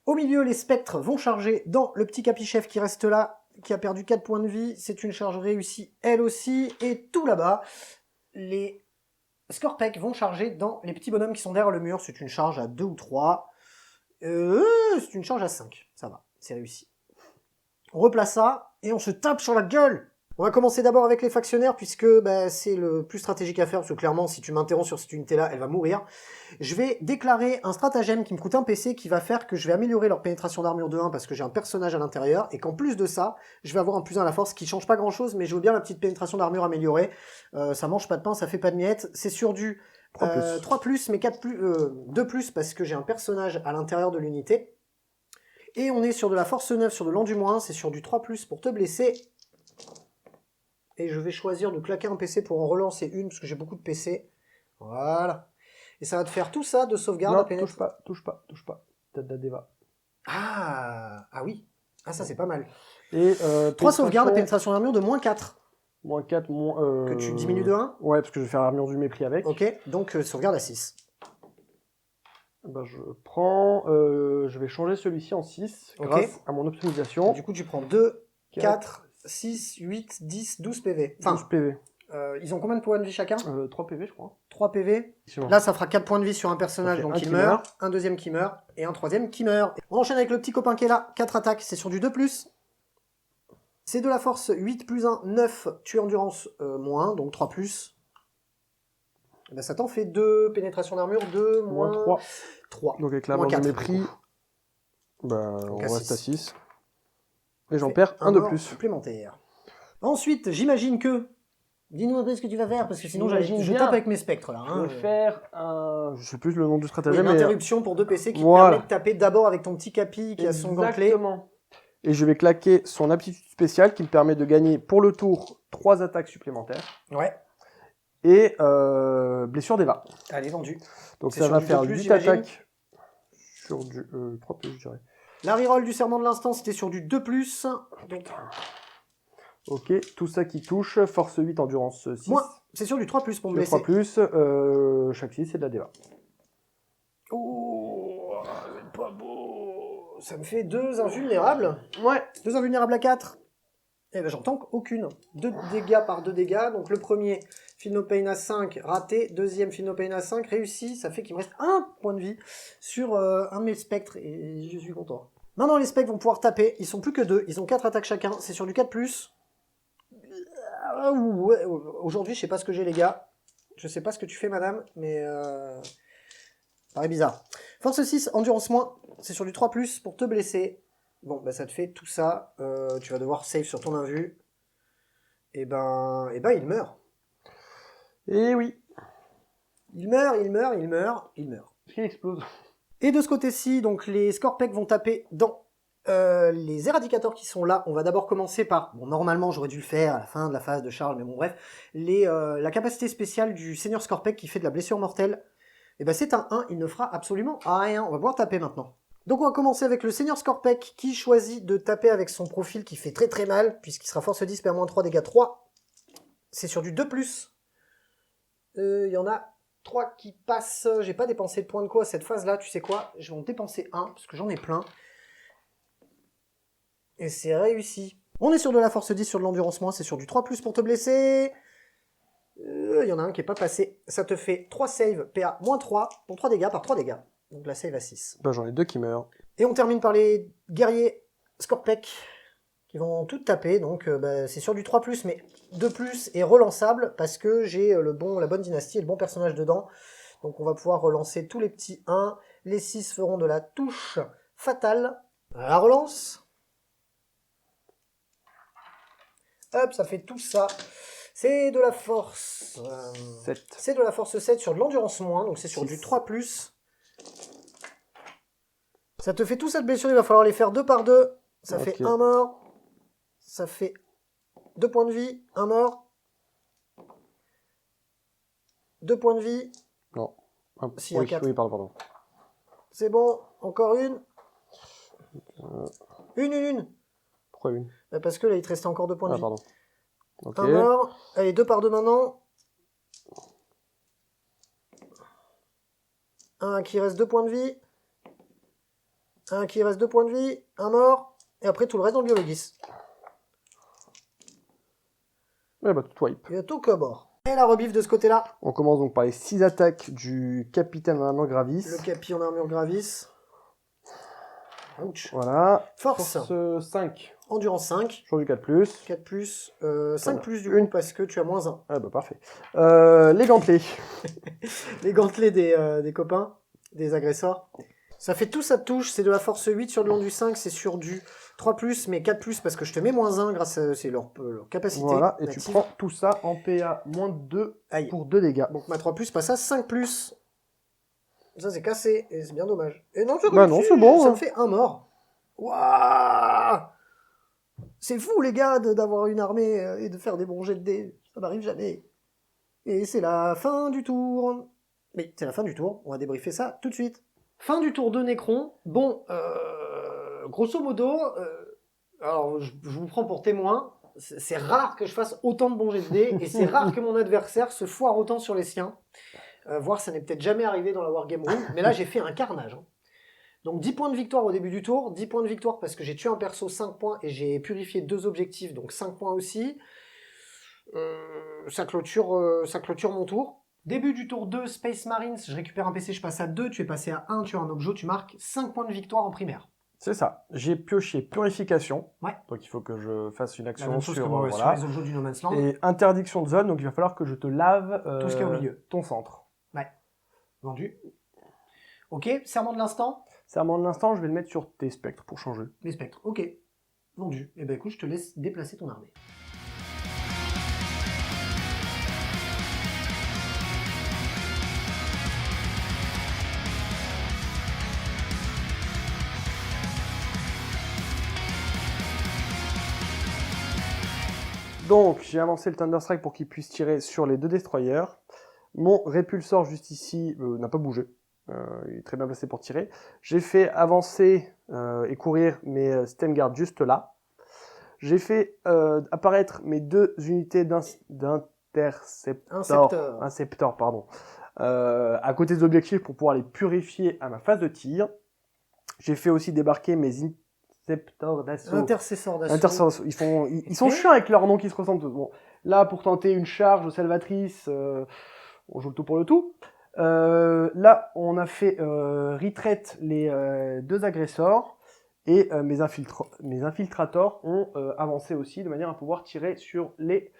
Au milieu, les spectres vont charger dans le petit capichef qui reste là, qui a perdu 4 points de vie. C'est une charge réussie, elle aussi. Et tout là-bas, les Scorpec vont charger dans les petits bonhommes qui sont derrière le mur. C'est une charge à 2 ou 3. C'est une charge à 5. Ça va, c'est réussi. On replace ça et on se tape sur la gueule. On va commencer d'abord avec les factionnaires puisque c'est le plus stratégique à faire parce que clairement si tu m'interromps sur cette unité là elle va mourir. Je vais déclarer un stratagème qui me coûte un PC qui va faire que je vais améliorer leur pénétration d'armure de 1 parce que j'ai un personnage à l'intérieur et qu'en plus de ça je vais avoir un +1 à la force qui change pas grand chose mais je veux bien la petite pénétration d'armure améliorée. Ça mange pas de pain, ça fait pas de miettes. C'est sur du 3+, mais 2+, parce que j'ai un personnage à l'intérieur de l'unité. Et on est sur de la force 9, sur de l'endu-, c'est sur du 3+, pour te blesser. Et je vais choisir de claquer un PC pour en relancer une, parce que j'ai beaucoup de PC. Voilà. Et ça va te faire tout ça de sauvegarde. Non, touche pas. T'as de la DEVA. Ah oui. Ah ça c'est pas mal. Et 3 sauvegardes à pénétration d'armure de -4. -4, Que tu diminues de 1. Ouais, parce que je vais faire l'armure du mépris avec. Ok, donc sauvegarde à 6. Bah, je prends... je vais changer celui-ci en 6 grâce à mon optimisation. Du coup, tu prends 2, 4, 6, 8, 10, 12 PV. Enfin, 12 PV. Ils ont combien de points de vie chacun? 3 PV, je crois. 3 PV. Là, ça fera 4 points de vie sur un personnage, donc il meurt. Un deuxième qui meurt. Et un troisième qui meurt. On enchaîne avec le petit copain qui est là. 4 attaques, c'est sur du 2+. C'est de la force 8 + 1, 9. Tu es endurance -1, donc 3+. Et ben, ça t'en fait 2. Pénétration d'armure 2, -3. 3. Donc avec l'armure de mépris, on reste à 6. Et j'en perds un de plus. Supplémentaire. Ensuite, j'imagine que... Dis-nous un peu ce que tu vas faire, parce que sinon je bien. tape avec mes spectres là. Je vais faire un... Je sais plus le nom du stratagème. Une interruption pour 2 PC qui te permet de taper d'abord avec ton petit capi qui a son gantelet. Exactement. Et je vais claquer son aptitude spéciale qui me permet de gagner pour le tour 3 attaques supplémentaires. Ouais. Et blessure d'Eva. Allez, vendu. Donc ça va faire 8 attaques sur du 3+, je dirais. La reroll du serment de l'instant, c'était sur du 2+. Donc... Ok, tout ça qui touche, force 8, endurance 6. Moi, c'est sur du 3+, pour me blesser. 3+, chaque 6, c'est de la DEVA. Oh, c'est pas beau. Ça me fait 2 invulnérables. Ouais. 2 invulnérables à 4. Eh ben j'en tank aucune. 2 dégâts par 2 dégâts. Donc le premier, Feel No Pain à 5, raté. Deuxième, Feel No Pain à 5, réussi. Ça fait qu'il me reste 1 point de vie sur un de mes spectres. Et je suis content. Maintenant les spectres vont pouvoir taper. Ils sont plus que 2. Ils ont 4 attaques chacun. C'est sur du 4+. Ouais, aujourd'hui je sais pas ce que j'ai les gars. Je sais pas ce que tu fais madame. Mais ça paraît bizarre. Force 6, endurance moins. C'est sur du 3+, pour te blesser. Bon, bah ça te fait tout ça. Tu vas devoir save sur ton invu. Et ben, il meurt. Et oui. Il meurt. Il explose. Et de ce côté-ci, donc les Scorpec vont taper dans les éradicateurs qui sont là. On va d'abord commencer par, bon normalement j'aurais dû le faire à la fin de la phase de Charles, mais bon bref, la capacité spéciale du Seigneur Scorpec qui fait de la blessure mortelle. Et ben c'est un 1, il ne fera absolument rien. On va pouvoir taper maintenant. Donc on va commencer avec le Seigneur Scorpec qui choisit de taper avec son profil qui fait très très mal, puisqu'il sera force 10, perd moins 3, dégâts 3. C'est sur du 2+. Il y en a 3 qui passent. J'ai pas dépensé de points de quoi à cette phase-là, tu sais quoi? Je vais en dépenser 1, parce que j'en ai plein. Et c'est réussi. On est sur de la force 10, sur de l'endurance moins, c'est sur du 3+, pour te blesser. Il y en a un qui est pas passé. Ça te fait 3 saves, PA moins 3, pour 3 dégâts par 3 dégâts. Donc la save à 6. Bah, j'en ai 2 qui meurent. Et on termine par les guerriers Scorpec qui vont tout taper. Donc c'est sur du 3+, mais 2+ est relançable parce que j'ai la bonne dynastie et le bon personnage dedans. Donc on va pouvoir relancer tous les petits 1. Les 6 feront de la touche fatale. La relance. Hop, ça fait tout ça. C'est de la force 7. C'est de la force 7 sur de l'endurance moins, donc c'est sur 6. du 3+. Ça te fait tout cette blessure, il va falloir les faire 2 par 2. Ça fait 1 mort. Ça fait 2 points de vie, 1 mort. 2 points de vie. Non. Si, il y a 4. Oui, pardon. C'est bon, encore une. Une. Pourquoi une? Parce que là, il te restait encore 2 points de vie. Pardon. Ok. 1 mort. Allez, 2 par 2 maintenant. Un qui reste 2 points de vie. Un qui reste 2 points de vie. 1 mort. Et après, tout le reste dans le biologis. Ouais, bah, tout wipe. Il y a tout que bord. Et la rebiffe de ce côté-là. On commence donc par les 6 attaques du capitaine en armure gravis. Le capi en armure gravis. Ouch. Voilà. Force 5. Endurance 5. Sur du 4+. 4+. 5+ du coup parce que tu as moins 1. Ah bah parfait. Les gantelets. Les gantelets des copains, des agresseurs. Ça fait tout ça touche, c'est de la force 8 sur le long du 5, c'est sur du 3+, mais 4+, parce que je te mets moins 1 grâce à leur capacité. Voilà, et native. tu prends tout ça en PA moins 2 Aïe. pour 2 dégâts. Donc ma 3+, passe à 5+. Ça c'est cassé, et c'est bien dommage. Et non, Bah non, c'est bon. Ça me fait un mort. Waouh! C'est fou les gars d'avoir une armée et de faire des bons jets de dés. Ça m'arrive jamais. Et c'est la fin du tour. Mais c'est la fin du tour, on va débriefer ça tout de suite. Fin du tour de Necron. Bon, grosso modo, alors je vous prends pour témoin, c'est rare que je fasse autant de bons jets de dés, et c'est rare que mon adversaire se foire autant sur les siens. Voire ça n'est peut-être jamais arrivé dans la Wargame Room, mais là j'ai fait un carnage. Hein. Donc 10 points de victoire au début du tour, 10 points de victoire parce que j'ai tué un perso, 5 points, et j'ai purifié 2 objectifs, donc 5 points aussi. Ça clôture mon tour. Début du tour 2, Space Marines, je récupère un PC, je passe à 2, tu es passé à 1, tu as un objet, tu marques 5 points de victoire en primaire. C'est ça. J'ai pioché purification. Ouais. Donc il faut que je fasse une La action même chose sur, que voilà. sur les objets du No Man's Land. Et interdiction de zone, donc il va falloir que je te lave tout ce qui est au milieu. Ton centre. Ouais. Vendu. Ok, serment de l'instant. Serment de l'instant, je vais le mettre sur tes spectres pour changer. Les spectres, ok. Vendu. Et ben écoute, je te laisse déplacer ton armée. Donc, j'ai avancé le Thunderstrike pour qu'il puisse tirer sur les 2 destroyers. Mon répulsor juste ici n'a pas bougé. Il est très bien placé pour tirer. J'ai fait avancer et courir mes Stenguard juste là. J'ai fait apparaître mes 2 unités d'inceptor, pardon, à côté des objectifs pour pouvoir les purifier à ma phase de tir. J'ai fait aussi débarquer mes Interceptor d'assaut. Intercesseur d'assaut. Interceptor d'assaut. Ils sont chiants avec leurs noms qui se ressemblent tous. Bon, là, pour tenter une charge salvatrice, on joue le tout pour le tout. Là, on a fait retreat les 2 agresseurs et mes infiltrators ont avancé aussi de manière à pouvoir tirer sur les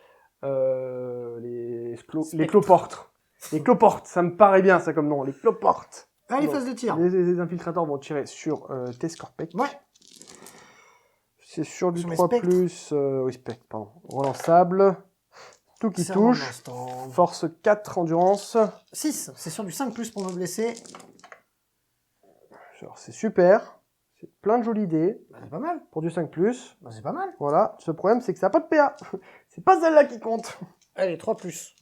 cloportes. Les cloportes, ça me paraît bien ça comme nom, les cloportes. Allez, phase de tir. Les infiltrateurs vont tirer sur tes Scorpec. Ouais. C'est sur du Sur mes 3+, oui, spectre, pardon. Relançable. Tout qui Serment touche. d'instant. Force 4, endurance. 6, c'est sur du 5+ pour me blesser. Alors, c'est super. C'est plein de jolies idées Bah, c'est pas mal. pour du 5+. Bah, c'est pas mal. Voilà. Ce problème, c'est que ça n'a pas de PA. C'est pas celle-là qui compte. Allez, 3+.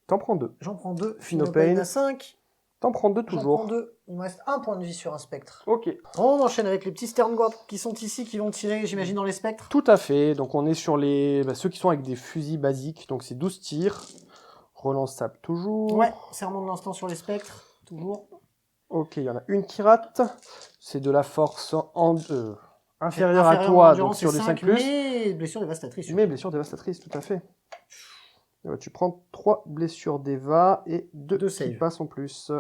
T'en prends 2. J'en prends 2. Phinopain. à 5. T'en prends 2 J'en prends toujours. 2. Il me reste 1 point de vie sur un spectre. Ok. On enchaîne avec les petits Sterngord qui sont ici, qui vont tirer, j'imagine, dans les spectres. Tout à fait. Donc, on est sur ceux qui sont avec des fusils basiques. Donc, c'est 12 tirs. Relançable toujours. Ouais, serment de l'instant sur les spectres, toujours. Ok, il y en a une qui rate. C'est de la force inférieure à Inférieur toi, en donc endurance, sur c'est du 5, 5+. mais blessure dévastatrice. Mais blessure dévastatrice, tout à fait. Et bah, tu prends 3 blessures d'Eva et 2 Deux qui saves. passent en plus.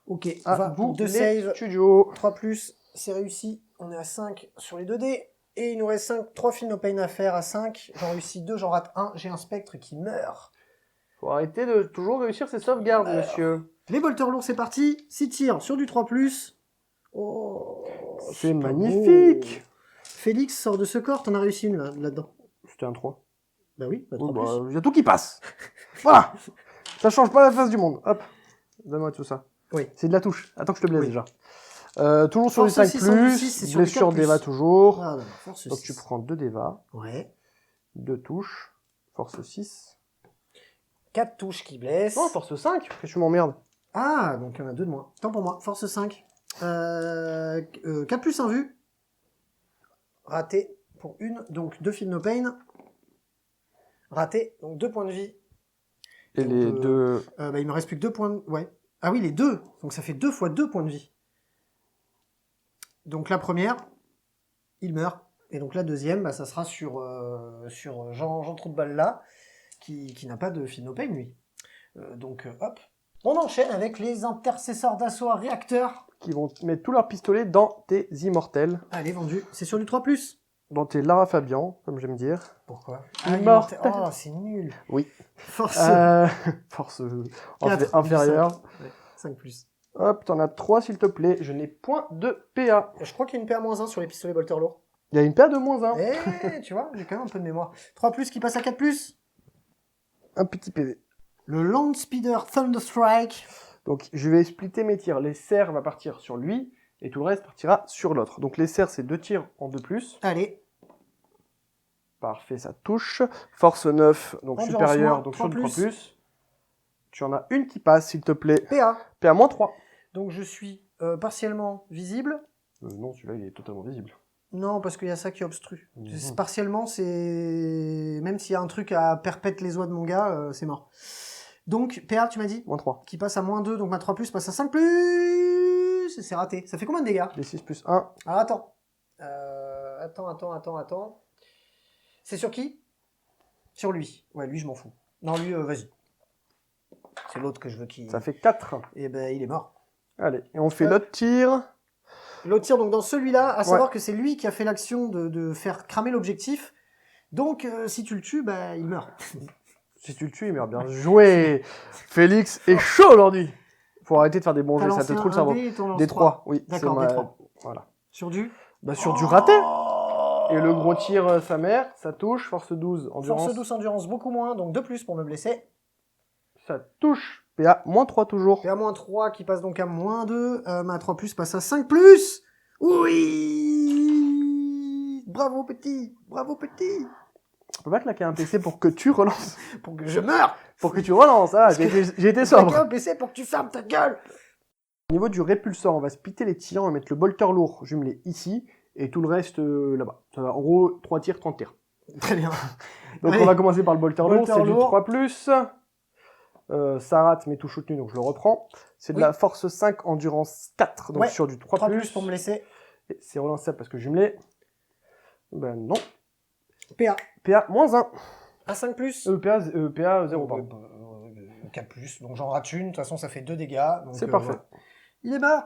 Ok, À va, vous, 2 les saves, studios. 3+, c'est réussi. On est à 5 sur les 2 dés. Et il nous reste 3 Phinopain à faire à 5. J'en réussis 2, j'en rate 1. J'ai un spectre qui meurt. Faut arrêter de toujours réussir ses sauvegardes, Alors. monsieur. Les bolters lourds, c'est parti. 6 tirs sur du 3+. Oh, C'est pas magnifique. beau. Félix sort de ce corps, t'en as réussi une là-dedans. C'était un 3. Bah oui, bah 3+. Bon, bah, y a tout qui passe. Voilà. Ça change pas la face du monde. Hop. Donne-moi tout ça. Oui. C'est de la touche. Attends que je te blesse Oui. déjà. Toujours sur Force du 6 en 6, 5+, c'est sur du blessure 4+. d'Eva toujours. Ah, d'accord, force Donc 6. tu prends 2 d'Eva, Ouais. 2 touches, force 6. 4 touches qui blessent. Oh, force 5. Que tu m'emmerdes. Ah, donc il y en a 2 de moins. Tant pour moi. Force 5. 4+ en vue. Raté pour 1. Donc 2 Phinopain. Raté. Donc 2 points de vie. Et Donc, les deux... bah, il me reste plus que 2 points de... Ouais. Ah oui, les 2. Donc ça fait 2 fois 2 points de vie. Donc la première, il meurt. Et donc la deuxième, bah, ça sera sur Jean Trou de Balle là, qui n'a pas de Phinopain, lui. Donc hop. On enchaîne avec les intercesseurs d'assaut à réacteur. qui vont mettre tous leurs pistolets dans tes immortels. Allez, vendu. C'est sur du 3+. Dans tes Lara Fabian, comme j'aime dire. Pourquoi Immortel. Oh, c'est nul. Oui. Force Force 4, inférieure. Ouais, 5+. Hop, t'en as 3 s'il te plaît. Je n'ai point de PA. Je crois qu'il y a une paire -1 sur les pistolets bolters lourds. Il y a une paire de -1. Eh, tu vois, j'ai quand même un peu de mémoire. 3+ qui passe à 4+. Un petit PV. Le Land Speeder Thunderstrike. Donc je vais splitter mes tirs. Les serres va partir sur lui et tout le reste partira sur l'autre. Donc les serres c'est 2 tirs en 2+. Allez. Parfait, ça touche. Force 9, donc Endurance supérieur, moins, donc sur le 3+. 3+. Tu en as une qui passe s'il te plaît. PA. PA -3. Donc je suis partiellement visible. Non, celui-là il est totalement visible. Non, parce qu'il y a ça qui obstrue. Mhm. Partiellement, c'est... Même s'il y a un truc à perpète les oies de mon gars, c'est mort. Donc, PA, tu m'as dit -3. qui passe à -2, donc ma 3+, passe à 5+. C'est raté. Ça fait combien de dégâts? Les 6 plus 1. Alors, attends. Attends. C'est sur qui? Sur lui. Ouais, lui, je m'en fous. Non, lui, vas-y. C'est l'autre que je veux qu'il... Ça fait 4. Et ben, il est mort. Allez, et on fait l'autre tir. L'autre tir, donc dans celui-là, à savoir que c'est lui qui a fait l'action de faire cramer l'objectif. Donc, si tu le tues, bah, il meurt. Si tu le tues, il meurt bien joué. Félix est chaud aujourd'hui. Faut arrêter de faire des bons jeux, ça te trouve le cerveau. Des 3, oui. D'accord, c'est des 3. Voilà. Sur du Bah, sur du raté. Et le gros tir, sa mère, ça touche. Force 12, endurance. Force 12, endurance, beaucoup moins, donc 2+ pour me blesser. Ça touche. PA -3 toujours. Et à -3 qui passe donc à -2. Ma 3+ passe à 5+. Oui. Bravo petit. Bravo petit. On peut pas claquer un PC pour que tu relances. Pour que je meure. Pour que tu relances. Ah, j'ai été sobre. Claquer un PC pour que tu fermes ta gueule. Au niveau du répulsor, on va splitter les tirs. On va mettre le bolter lourd jumelé ici. Et tout le reste là-bas. Ça va, en gros, 3 tirs, 30 tirs. Très bien. Donc Allez. on va commencer par le bolter lourd. Bolter C'est du lourd. 3+. Ça rate, mais touche soutenu, donc je le reprends. C'est de Oui. la force 5, endurance 4, donc Ouais, sur du 3+ 3+. pour me laisser. Et c'est relançable parce que jumelé. Ben non. PA. PA -1. À 5 plus. PA 0, pardon. 4 plus. Donc j'en rate une. De toute façon, ça fait 2 dégâts. C'est parfait. Voilà. Il est mort.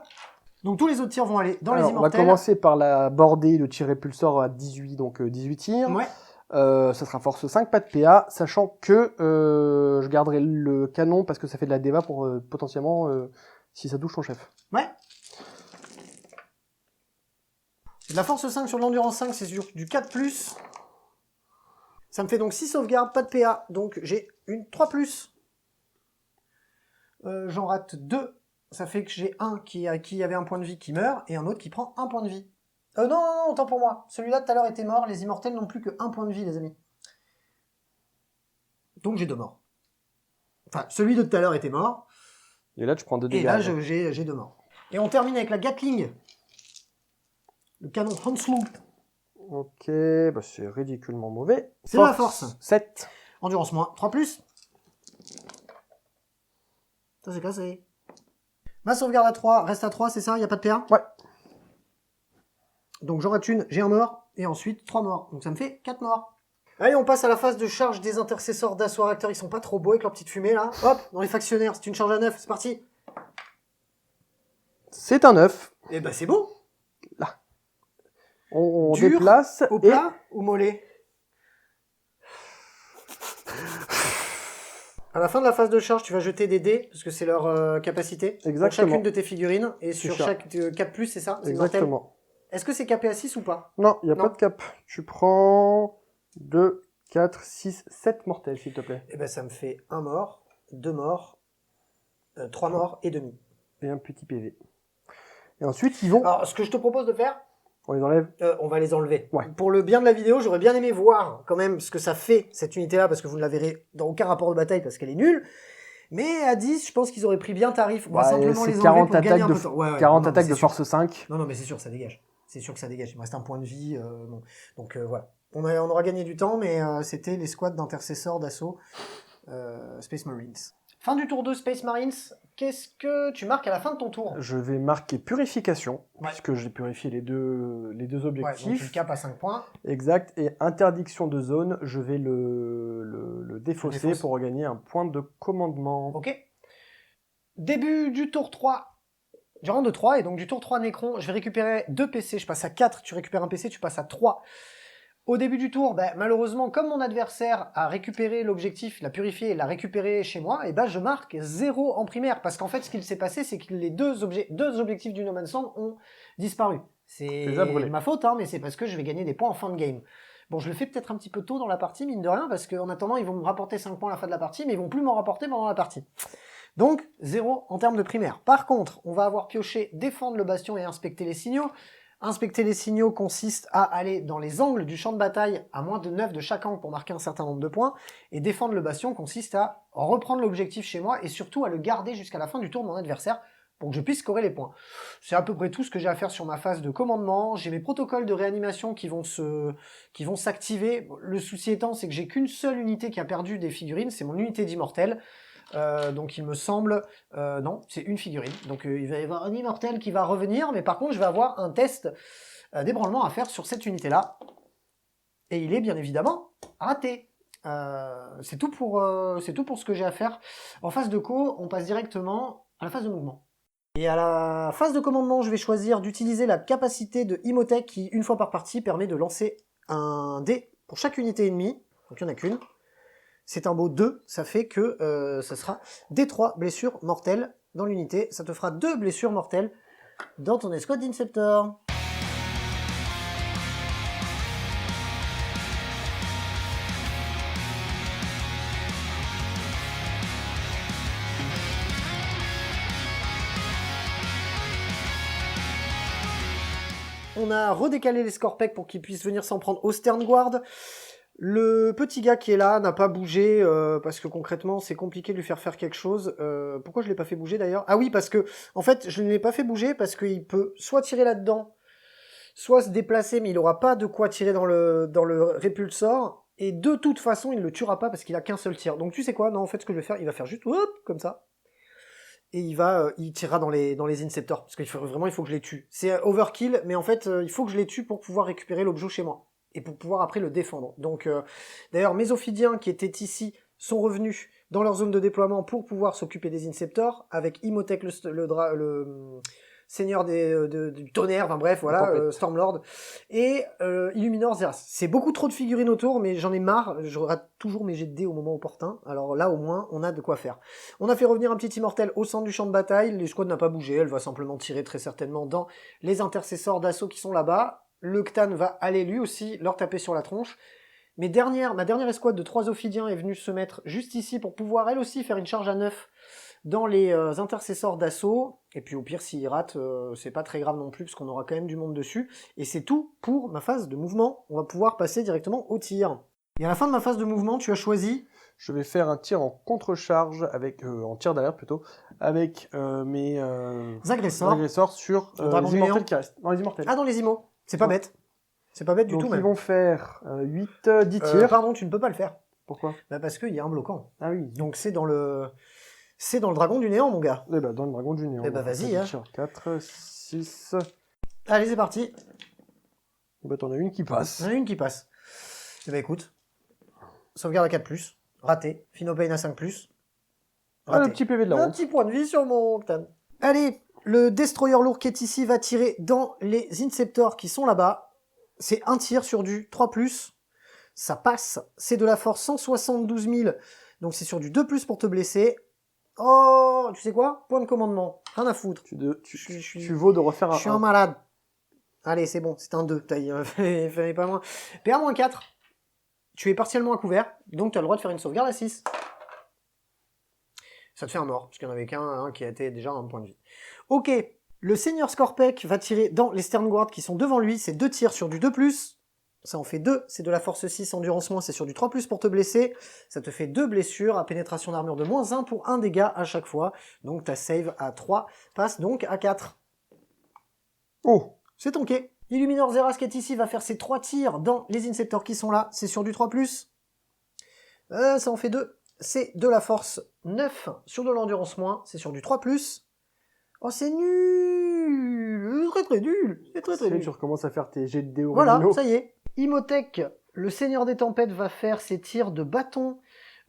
Donc tous les autres tirs vont aller dans les Alors, on va immortels. commencer par la bordée, le tir répulsor à 18, donc 18 tirs. Ouais. Ça sera force 5, pas de PA, sachant que je garderai le canon parce que ça fait de la déva pour potentiellement si ça touche ton chef. Ouais. De la force 5 sur l'endurance 5, c'est sur du 4 plus. Ça me fait donc 6 sauvegardes, pas de PA. Donc j'ai une 3 plus. J'en rate 2. Ça fait que j'ai un qui avait un point de vie qui meurt et un autre qui prend un point de vie. Non, autant pour moi. Celui-là de tout à l'heure était mort. Les immortels n'ont plus que 1 point de vie, les amis. Donc j'ai 2 morts. Enfin, celui de tout à l'heure était mort. Et là, tu prends 2 dégâts. Et là, j'ai 2 morts. Et on termine avec la Gatling. Le canon Hounslow. Ok, bah c'est ridiculement mauvais. C'est la force. 7. Endurance moins. 3 plus. Ça c'est cassé. Ma sauvegarde à 3, reste à 3, c'est ça? Il n'y a pas de PA? Ouais. Donc j'en rate une, j'ai un mort, et ensuite 3 morts. Donc ça me fait 4 morts. Allez, on passe à la phase de charge des intercesseurs d'assaut réacteur. Ils sont pas trop beaux avec leur petite fumée là. Hop, dans les factionnaires, c'est une charge à 9, c'est parti. C'est un 9. Et ben c'est beau. Là. On Dur, déplace. Au plat ou mollet? À la fin de la phase de charge, tu vas jeter des dés, parce que c'est leur capacité. Exactement. Pour chacune de tes figurines, et sur ça. chaque 4+, c'est ça? Exactement. Est-ce que c'est capé à 6 ou pas? Non, il n'y a Non. pas de cap. Tu prends 2, 4, 6, 7 mortels, s'il te plaît. Et ben ça me fait 1 mort, 2 morts, 3 morts et demi. Et un petit PV. Et ensuite, ils vont... Alors, ce que je te propose de faire, On les enlève. on va les enlever. Ouais. Pour le bien de la vidéo, j'aurais bien aimé voir quand même ce que ça fait, cette unité-là, parce que vous ne la verrez dans aucun rapport de bataille, parce qu'elle est nulle. Mais à 10, je pense qu'ils auraient pris bien tarif. On va simplement les enlever 40 pour gagner un peu de attaques temps. Ouais, 40 non, attaques c'est de sûr. force 5. Non, mais c'est sûr, ça dégage. C'est sûr que ça dégage. Il me reste un point de vie. Bon. Donc voilà. On aura gagné du temps, mais c'était les squads d'intercesseurs d'assaut Space Marines. Fin du tour 2 Space Marines. Qu'est-ce que tu marques à la fin de ton tour? Je vais marquer purification, Ouais. puisque j'ai purifié les deux Ouais, donc tu objectifs. le capes à 5 points. Exact. Et interdiction de zone, je vais le défausser Défausse. pour regagner un point de commandement. Ok. Début du tour 3. Je rentre de 3 et donc du tour 3 Necron, je vais récupérer 2 PC. Je passe à 4. Tu récupères un PC, tu passes à 3. Au début du tour, malheureusement, comme mon adversaire a récupéré l'objectif, l'a purifié et l'a récupéré chez moi, et je marque 0 en primaire. Parce qu'en fait, ce qu'il s'est passé, c'est que les deux objectifs du No Man's Land ont disparu. C'est ma faute, hein, mais c'est parce que je vais gagner des points en fin de game. Bon, je le fais peut-être un petit peu tôt dans la partie, mine de rien, parce qu'en attendant, ils vont me rapporter 5 points à la fin de la partie, mais ils vont plus m'en rapporter pendant la partie. Donc, 0 en termes de primaire. Par contre, on va avoir pioché défendre le bastion et inspecter les signaux. Inspecter les signaux consiste à aller dans les angles du champ de bataille à moins de 9 de chaque angle pour marquer un certain nombre de points. Et défendre le bastion consiste à reprendre l'objectif chez moi et surtout à le garder jusqu'à la fin du tour de mon adversaire pour que je puisse scorer les points. C'est à peu près tout ce que j'ai à faire sur ma phase de commandement. J'ai mes protocoles de réanimation qui vont s'activer. Le souci étant, c'est que j'ai qu'une seule unité qui a perdu des figurines, c'est mon unité d'immortel. Donc il me semble... non, c'est une figurine. Donc il va y avoir un immortel qui va revenir, mais par contre je vais avoir un test d'ébranlement à faire sur cette unité-là. Et il est bien évidemment raté. C'est tout pour ce que j'ai à faire. En phase de co, on passe directement à la phase de mouvement. Et à la phase de commandement, je vais choisir d'utiliser la capacité de Imhotech qui, une fois par partie, permet de lancer un dé pour chaque unité ennemie. Donc il n'y en a qu'une. C'est un beau 2, ça fait que ça sera D3 blessures mortelles dans l'unité. Ça te fera 2 blessures mortelles dans ton escouade d'Inceptor. On a redécalé les Scorpec pour qu'ils puissent venir s'en prendre au Sternguard. Le petit gars qui est là n'a pas bougé parce que concrètement c'est compliqué de lui faire quelque chose. Pourquoi je l'ai pas fait bouger d'ailleurs? Ah oui, parce que en fait je ne l'ai pas fait bouger parce qu'il peut soit tirer là-dedans, soit se déplacer, mais il aura pas de quoi tirer dans le répulsor. Et de toute façon il le tuera pas parce qu'il a qu'un seul tir. Donc tu sais quoi? Non, en fait ce que je vais faire, il va faire juste hop comme ça. et il tirera dans les Inceptors, parce qu'il faut que je les tue. C'est overkill, mais en fait, il faut que je les tue pour pouvoir récupérer l'objet chez moi, et pour pouvoir après le défendre. Donc, d'ailleurs, mes Ophidiens qui étaient ici sont revenus dans leur zone de déploiement pour pouvoir s'occuper des Inceptors, avec Imhotep le Seigneur du tonnerre, enfin bref, voilà, Stormlord, et Illuminor Zeras. C'est beaucoup trop de figurines autour, mais j'en ai marre, je rate toujours mes jets de dés au moment opportun, alors là au moins on a de quoi faire. On a fait revenir un petit immortel au centre du champ de bataille, l'escouade n'a pas bougé, elle va simplement tirer très certainement dans les intercesseurs d'assaut qui sont là-bas, le Ctan va aller lui aussi leur taper sur la tronche. Ma dernière escouade de 3 Ophidiens est venue se mettre juste ici pour pouvoir elle aussi faire une charge à 9 dans les intercesseurs d'assaut, et puis au pire s'ils ratent, c'est pas très grave non plus parce qu'on aura quand même du monde dessus, et c'est tout pour ma phase de mouvement. On va pouvoir passer directement au tir. Et à la fin de ma phase de mouvement, tu as choisi... Je vais faire un tir en contre-charge, en tir d'alerte plutôt, avec mes agresseurs sur les immortels qui restent. Dans les immortels. Ah, dans les immos, c'est pas bête. C'est pas bête du tout même. Donc ils vont faire 10 tirs. Pardon, tu ne peux pas le faire. Pourquoi ? Bah parce qu'il y a un bloquant. Ah oui. Donc c'est dans le dragon du néant, mon gars. Eh bah, dans le dragon du néant. Eh bah, vas-y, hein. 4, 6... Allez, c'est parti. Bah, t'en as une qui passe. T'en as une qui passe. Eh bah, écoute. Sauvegarde à 4+. Raté. Finopane à 5+. Raté. Ah, le petit PV de la honte. Un petit point de vie sur mon Octane. Allez, le Destroyer lourd qui est ici va tirer dans les Inceptors qui sont là-bas. C'est un tir sur du 3+. Ça passe. C'est de la force 172 000. Donc c'est sur du 2+, pour te blesser. Oh, tu sais quoi? Point de commandement. Rien à foutre. Tu vaux de refaire un... Je suis un malade. Allez, c'est bon, c'est un 2. Fallait pas moins. PA-4. Tu es partiellement à couvert, donc tu as le droit de faire une sauvegarde à 6. Ça te fait un mort, parce qu'il n'y en avait qu'un qui a été déjà un point de vie. Ok, le Seigneur Scorpec va tirer dans les Sternguard qui sont devant lui. C'est 2 tirs sur du 2+. Ça en fait 2, c'est de la force 6, endurance moins, c'est sur du 3+, pour te blesser. Ça te fait 2 blessures à pénétration d'armure de -1 pour 1 dégât à chaque fois. Donc ta save à 3 passe donc à 4. Oh, c'est ton quai. Illuminor Zeras qui est ici va faire ses 3 tirs dans les Inceptors qui sont là. C'est sur du 3+. Ça en fait 2. C'est de la force 9 sur de l'endurance moins, c'est sur du 3+. Oh, c'est nul. Très nul. C'est très nul. Tu recommences à faire tes jets de dés au Voilà, Rhino. ça y est. Imhotep, le Seigneur des Tempêtes, va faire ses tirs de bâton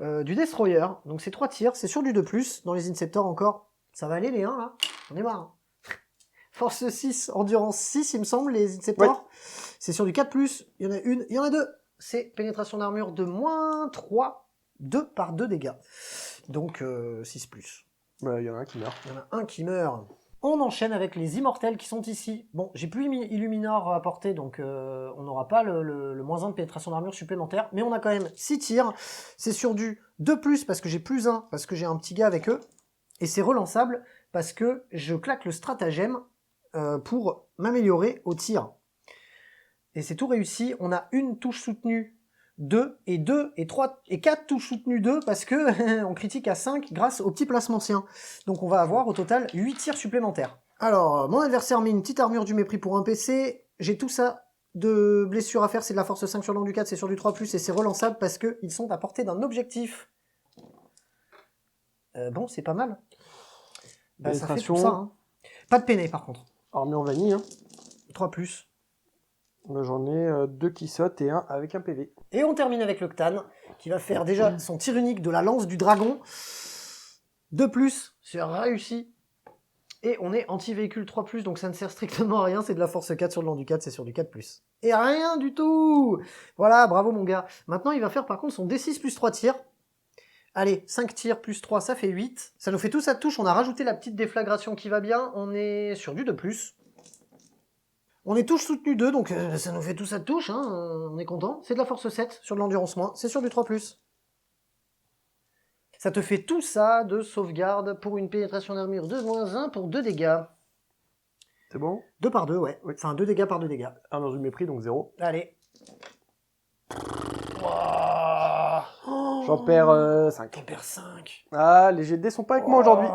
du Destroyer. Donc c'est 3 tirs, c'est sur du 2+. Dans les Inceptors encore, ça va aller les 1 là. On est marre. Force 6, endurance 6, il me semble, les Inceptors. Ouais. C'est sur du 4+. Il y en a une, il y en a 2. C'est pénétration d'armure de -3, 2 par 2 dégâts. Donc 6+. Il y en a un qui meurt. Il y en a un qui meurt. On enchaîne avec les immortels qui sont ici. Bon, j'ai plus Illuminor à porter, donc on n'aura pas le -1 de pénétration d'armure supplémentaire, mais on a quand même 6 tirs. C'est sur du 2+, parce que j'ai +1, parce que j'ai un petit gars avec eux, et c'est relançable, parce que je claque le stratagème pour m'améliorer au tir. Et c'est tout réussi. On a une touche soutenue 2 et 3 et 4 touches soutenues 2 parce que on critique à 5 grâce au petit placement sien. Donc on va avoir au total 8 tirs supplémentaires. Alors, mon adversaire met une petite armure du mépris pour un PC. J'ai tout ça de blessures à faire, c'est de la force 5 sur l'angle du 4, c'est sur du 3+, et c'est relançable parce qu'ils sont à portée d'un objectif. Bon, c'est pas mal. Bah, ça fait tout ça. Hein. Pas de péné par contre. Armure vanille. Hein. 3+. J'en ai 2 qui sautent et 1 avec un PV. Et on termine avec l'Octane, qui va faire déjà son tir unique de la lance du dragon. 2+, c'est réussi. Et on est anti-véhicule 3+, donc ça ne sert strictement à rien, c'est de la force 4 sur le long du 4, c'est sur du 4+. Et rien du tout. Voilà, bravo mon gars. Maintenant, il va faire par contre son D6 plus 3 tirs. Allez, 5 tirs plus 3, ça fait 8. Ça nous fait tout ça de touche, on a rajouté la petite déflagration qui va bien. On est sur du 2+. On est touche soutenu 2, donc ça nous fait tout ça de touche, hein, on est content. C'est de la force 7 sur de l'endurance moins, c'est sur du 3+. Ça te fait tout ça de sauvegarde pour une pénétration d'armure de -1 pour 2 dégâts. C'est bon? 2 par 2, ouais. Enfin, 2 dégâts par 2 dégâts. 1 dans du mépris, donc 0. Allez. Oh, j'en perds 5. T'en perds 5. Ah, les GD sont pas avec moi aujourd'hui.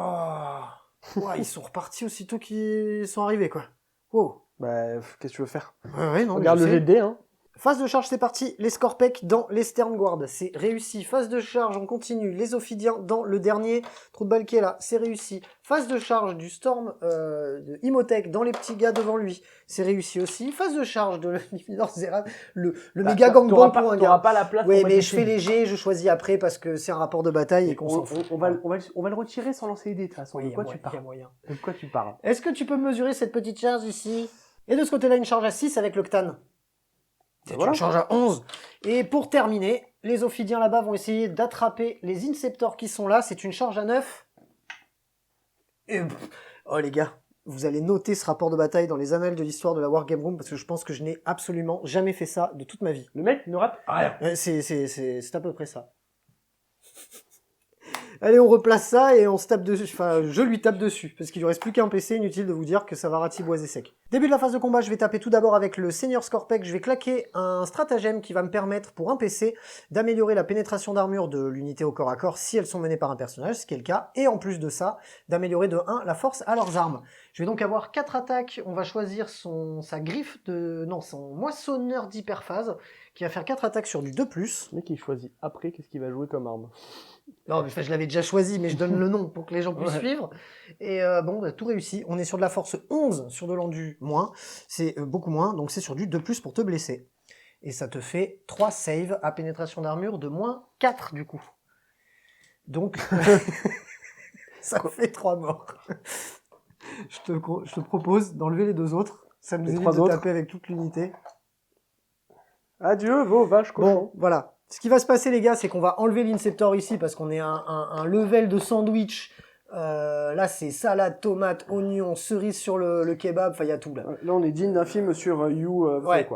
Ils sont repartis aussitôt qu'ils sont arrivés, quoi. Wow. Bah, qu'est-ce que tu veux faire? Ouais, non, regarde le GD, hein. Phase de charge, c'est parti. Les Scorpec dans les Sternguard, c'est réussi. Phase de charge, on continue. Les Ophidiens dans le dernier trou de balle qui est là, c'est réussi. Phase de charge du Storm de Imhotep dans les petits gars devant lui, c'est réussi aussi. Phase de charge de le méga gangbang pour un gars. Pas la place. Oui, mais je fais léger, je choisis après parce que c'est un rapport de bataille et qu'on s'en fout. On va le retirer sans lancer les dés de toute façon. Oui, De quoi tu parles? De quoi tu parles? Est-ce que tu peux mesurer cette petite charge ici? Et de ce côté-là, une charge à 6 avec l'Octane. C'est une charge à 11. Et pour terminer, les Ophidiens là-bas vont essayer d'attraper les Inceptors qui sont là. C'est une charge à 9. Et... Oh les gars, vous allez noter ce rapport de bataille dans les annales de l'histoire de la Wargame Room parce que je pense que je n'ai absolument jamais fait ça de toute ma vie. Le mec ne rate rien. C'est à peu près ça. Allez, on replace ça et on se tape dessus. Enfin, je lui tape dessus, parce qu'il lui reste plus qu'un PC, inutile de vous dire que ça va ratiboiser sec. Début de la phase de combat, je vais taper tout d'abord avec le Seigneur Scorpec. Je vais claquer un stratagème qui va me permettre, pour un PC, d'améliorer la pénétration d'armure de l'unité au corps à corps si elles sont menées par un personnage, ce qui est le cas, et en plus de ça, d'améliorer de 1 la force à leurs armes. Je vais donc avoir 4 attaques, on va choisir sa griffe son moissonneur d'hyperphase, qui va faire 4 attaques sur du 2+. Le mec il choisit après qu'est-ce qu'il va jouer comme arme. Non, mais je l'avais déjà choisi, mais je donne le nom pour que les gens puissent suivre. Et tout réussi. On est sur de la force 11 sur de l'endu moins. C'est beaucoup moins, donc c'est sur du 2+ pour te blesser. Et ça te fait 3 saves à pénétration d'armure de moins 4 du coup. Donc, ça fait 3 morts. Je te propose d'enlever les 2 autres. Ça nous évite de taper avec toute l'unité. Adieu, vos vaches cochons. Bon, voilà. Ce qui va se passer, les gars, c'est qu'on va enlever l'Inceptor ici parce qu'on est un level de sandwich. Là, c'est salade, tomate, oignon, cerise sur le kebab. Enfin, il y a tout là. Là, on est digne d'un film sur You. Ouais.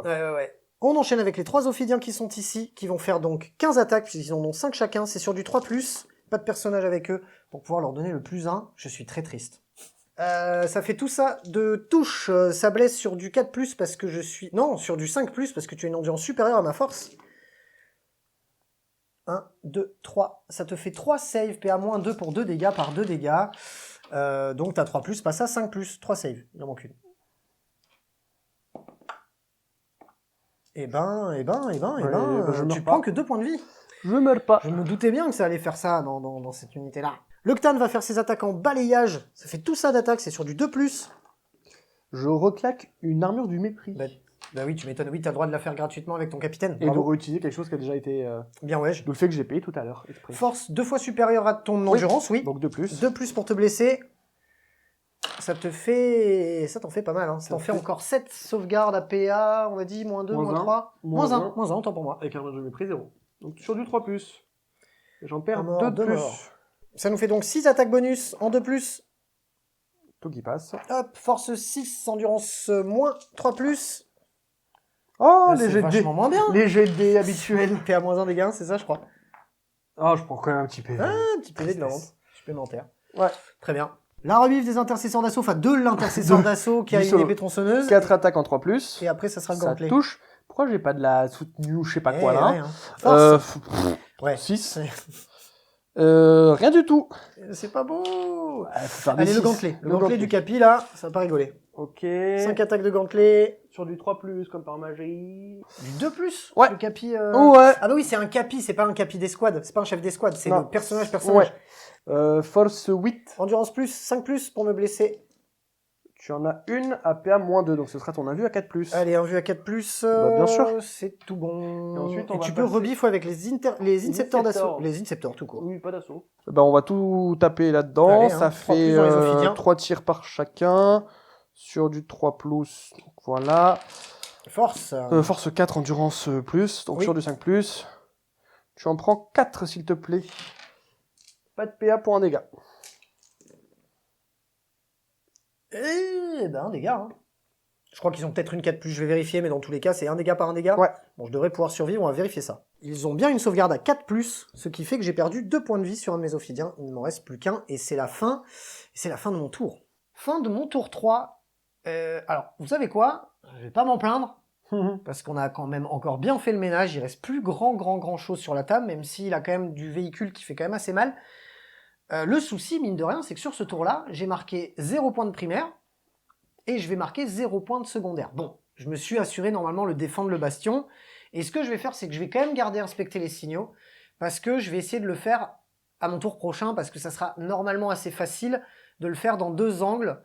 On enchaîne avec les 3 Ophidiens qui sont ici, qui vont faire donc 15 attaques, puisqu'ils en ont 5 chacun. C'est sur du 3+. Pas de personnage avec eux pour pouvoir leur donner le +1. Je suis très triste. Ça fait tout ça de touche. Ça blesse sur du 4+, parce que je suis... Non, sur du 5+, parce que tu as une endurance supérieure à ma force. 1, 2, 3. Ça te fait 3 saves, PA-2 pour 2 dégâts par 2 dégâts. Donc t'as 3+, pas ça, 5+, 3 saves. Il en manque une. Tu prends que 2 points de vie. Je meurs pas. Je me doutais bien que ça allait faire ça dans cette unité-là. L'Octane va faire ses attaques en balayage. Ça fait tout ça d'attaque, c'est sur du 2+. Je reclaque une armure du mépris. Bah oui, tu m'étonnes. Oui, t'as le droit de la faire gratuitement avec ton capitaine. Et de réutiliser quelque chose qui a déjà été... Bien ouais. D'où le fait que j'ai payé tout à l'heure. Force 2 fois supérieure à ton endurance, oui. Donc 2+. 2+ pour te blesser. Ça t'en fait pas mal. Hein. Ça t'en fait encore 7 sauvegardes à PA, on a dit, -2, -3. -1, autant pour moi. Avec armure de mépris, 0. Donc sur du 3+. J'en perds 2 de plus. Ça nous fait donc 6 attaques bonus en 2+. Tout qui passe. Hop, force 6, endurance -3+. Oh, les jets de dés. Moins bien. Les jets de dés habituels. PA-1 dégâts, c'est ça, je crois. Oh, je prends quand même un petit PV. Ah, un petit PV de la honte supplémentaire. Ouais. Très bien. La revive des intercesseurs d'assaut, enfin de l'intercesseur d'assaut qui a une épée tronçonneuse. 4 attaques en 3+. Et après, ça sera le gantelet. Ça touche. Pourquoi j'ai pas de la soutenue ou je sais pas quoi là ouais, hein. Force. 6. Rien du tout. C'est pas beau. Allez, le gantelet. Le gantelet du capi là, ça va pas rigoler. Ok. 5 attaques de gantelet. Sur du 3+, comme par magie. Du 2+. Ouais. Le capi. Ouais. Ah bah oui, c'est un capi, c'est pas un capi d'escouade. C'est pas un chef d'escouade, c'est le personnage. Ouais. Force 8. Endurance plus, 5+ pour me blesser. Tu en as une à PA-2, donc ce sera ton invue à 4+. Allez, invue à 4+. Bien sûr. C'est tout bon. Et ensuite, tu peux rebiffer avec les Inceptors d'assaut. Les Inceptors tout court. Oui, pas d'assaut. On va tout taper là-dedans. Ça fait 3 tirs par chacun. Sur du 3+. Donc voilà. Force. Force 4, endurance plus. Donc sur du 5+. Tu en prends 4 s'il te plaît. Pas de PA pour un dégât. Eh ben, un dégât. Hein. Je crois qu'ils ont peut-être une 4+, je vais vérifier, mais dans tous les cas, c'est un dégât par un dégât. Ouais. Bon, je devrais pouvoir survivre, on va vérifier ça. Ils ont bien une sauvegarde à 4+, ce qui fait que j'ai perdu 2 points de vie sur un de mes Ophidiens. Il ne m'en reste plus qu'un, et c'est la fin. C'est la fin de mon tour. Fin de mon tour 3. Alors, vous savez quoi? Je vais pas m'en plaindre, parce qu'on a quand même encore bien fait le ménage. Il reste plus grand chose sur la table, même s'il a quand même du véhicule qui fait quand même assez mal. Le souci, mine de rien, c'est que sur ce tour-là, j'ai marqué 0 points de primaire, et je vais marquer 0 points de secondaire. Bon, Je me suis assuré normalement le défendre le bastion. Et ce que je vais faire, c'est que je vais quand même garder inspecter les signaux, parce que je vais essayer de le faire à mon tour prochain, parce que ça sera normalement assez facile de le faire dans 2 angles.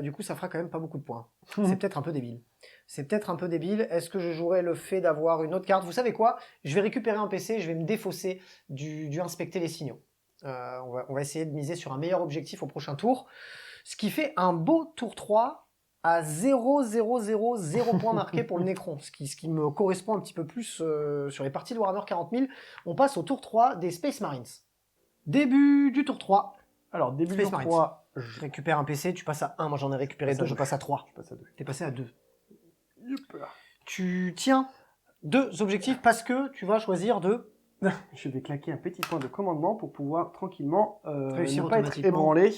Du coup, ça fera quand même pas beaucoup de points. C'est peut-être un peu débile. C'est peut-être un peu débile. Est-ce que je jouerais le fait d'avoir une autre carte? Vous savez quoi? Je vais récupérer un PC, je vais me défausser du inspecter les signaux. On va essayer de miser sur un meilleur objectif au prochain tour. Ce qui fait un beau tour 3 à 0, 0, 0, 0 points marqués pour le Necron. Ce qui me correspond un petit peu plus sur les parties de Warhammer 40 000. On passe au tour 3 des Space Marines. Début du tour 3. Alors, début Space du Marines. 3, Je récupère un PC, tu passes à 1. Moi, j'en ai récupéré 2, je passe à 3. je passe à 2. T'es passé à 2. Youp. Tu tiens 2 objectifs parce que tu vas choisir de... Je vais claquer un petit point de commandement pour pouvoir tranquillement Réussir ne pas être automatiquement ébranlé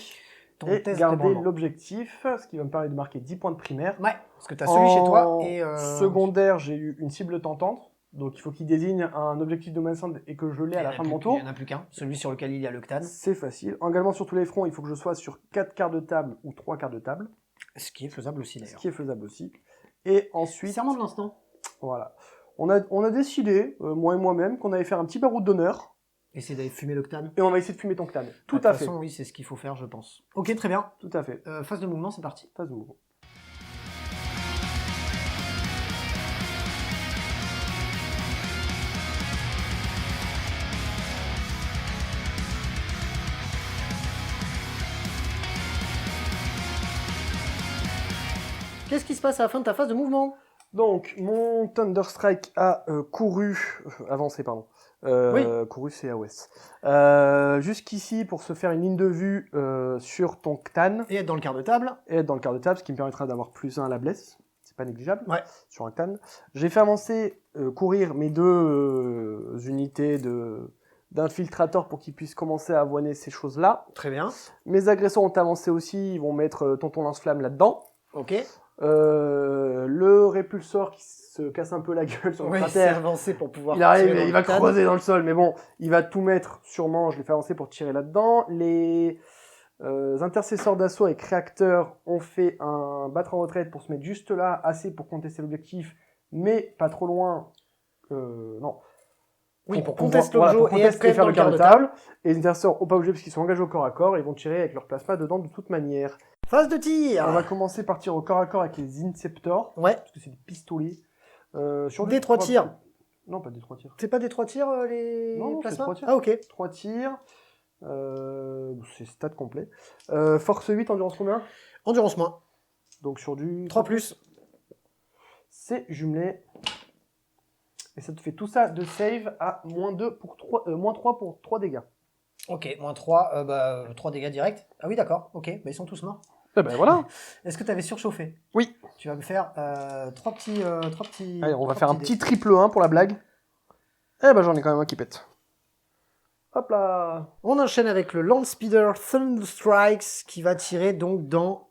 ton et test garder d'ébranlement. l'objectif, ce qui va me permettre de marquer 10 points de primaire. Ouais, parce que tu as celui chez toi et... Secondaire, j'ai eu une cible tentante, donc il faut qu'il désigne un objectif de menaçante et que je l'ai à la fin de mon tour. Il n'y en a plus qu'un, celui sur lequel il y a le Ctan. C'est facile. Également sur tous les fronts, il faut que je sois sur 4 quarts de table ou 3 quarts de table, Ce qui est faisable aussi ce d'ailleurs. qui est faisable aussi. Et ensuite, Serment de l'instant. voilà. On a décidé, moi et moi-même, qu'on allait faire un petit baroud d'honneur Essayer d'aller fumer le Ctan. et on va essayer de fumer ton clan. Tout De à toute fait. façon, oui, c'est ce qu'il faut faire, je pense. Ok, très bien. Tout à fait. Phase de mouvement, c'est parti. Phase de mouvement. Qu'est-ce qui se passe à la fin de ta phase de mouvement? Donc, mon Thunderstrike a couru, avancé, pardon. Couru, c'est AOS. Jusqu'ici pour se faire une ligne de vue sur ton Ctan Et être dans le quart de table. et être dans le quart de table, ce qui me permettra d'avoir +1 à la blesse. C'est pas négligeable. Ouais. Sur un Ctan. J'ai fait avancer, courir mes 2 unités d'infiltrateurs pour qu'ils puissent commencer à avoiner ces choses-là. Très bien. Mes agresseurs ont avancé aussi, ils vont mettre Tonton Lance-Flamme là-dedans. Ok. Le répulsor qui se casse un peu la gueule sur le Oui, c'est cratère. avancé pour pouvoir... Il arrive, tirer dans il le va Ctan. creuser dans le sol, mais bon, il va tout mettre sûrement, je l'ai fait avancer pour tirer là-dedans. Les intercesseurs d'assaut avec réacteurs ont fait un battre en retraite pour se mettre juste là, assez pour contester l'objectif, mais pas trop loin. Non. Oui, pour pouvoir- contester voilà, l'objet pour et contester être prêt faire dans le le quart quart de de table. table. Et les intercesseurs n'ont pas obligé parce qu'ils sont engagés au corps à corps, ils vont tirer avec leur plasma dedans de toute manière. Phase de tir. On va commencer par tirer au corps à corps avec les Inceptors, Ouais. parce que c'est des pistolets. Sur Des 3 tirs. Non, pas des 3 tirs. C'est pas des 3 tirs les Non, c'est plasmas? 3 tirs. Ah ok. 3 tirs. C'est stat complet. Force 8, endurance combien? Endurance moins. Donc sur du 3 plus. c'est jumelé. Et ça te fait tout ça de save à -2 pour 3, -3 pour 3 dégâts. Ok, moins 3, 3 dégâts directs. Ah oui, d'accord, ok, bah, ils sont tous morts. Eh ben voilà. Est-ce que tu avais surchauffé? Oui. Tu vas me faire 3 petits... Allez, on va trois faire un petits petit triple 1 pour la blague. Eh ben j'en ai quand même un qui pète. Hop là. dés. On enchaîne avec le Landspeeder Thunderstrikes qui va tirer donc dans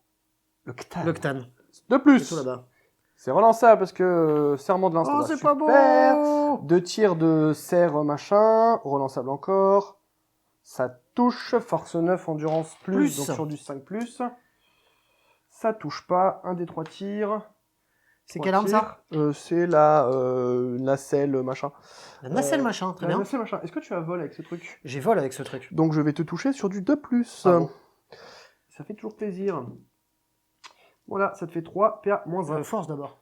Le Ctan. le Ctan. De plus. Tout là-bas. C'est relançable parce que serment de l'instant. Oh, bah, c'est pas super. beau! 2 tirs de serre machin, relançable encore. Ça touche, force 9, endurance plus, donc sur du 5 plus. Ça touche pas, un des 3 tirs. C'est 3 quelle arme ça? tirs. C'est la nacelle machin. La nacelle machin, très La bien. nacelle machin. Est-ce que tu as vol avec ce truc? J'ai vol avec ce truc. Donc je vais te toucher sur du 2 plus. Bravo. Ça fait toujours plaisir. Voilà, ça te fait 3, PA moins 1. Force d'abord.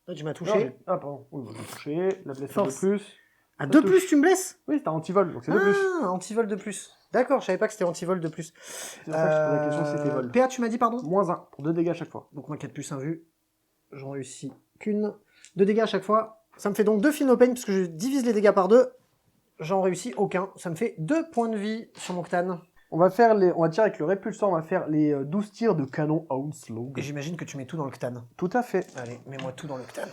Là, tu m'as Non, touché. ah pardon, oui, bah, j'ai touché, la blessure de Force. plus. À ça 2 touche. plus, tu me blesses? Oui, c'était anti-vol, donc c'est 2 plus. Ah, anti-vol de plus. D'accord, je savais pas que c'était anti-vol de plus. C'est pour ça que je te pose la question si c'était vol. PA, tu m'as dit pardon? Moins 1, pour 2 dégâts à chaque fois. Donc moins 4 plus 1 vu. J'en réussis qu'une. 2 dégâts à chaque fois. Ça me fait donc 2 Feel No Pain, puisque je divise les dégâts par 2. J'en réussis aucun. Ça me fait 2 points de vie sur mon Ctan. On va tirer avec le répulsor, on va faire les 12 tirs de canon Hounslow. Et j'imagine que tu mets tout dans le Ctan. Tout à fait. Allez, mets-moi tout dans le Ctan.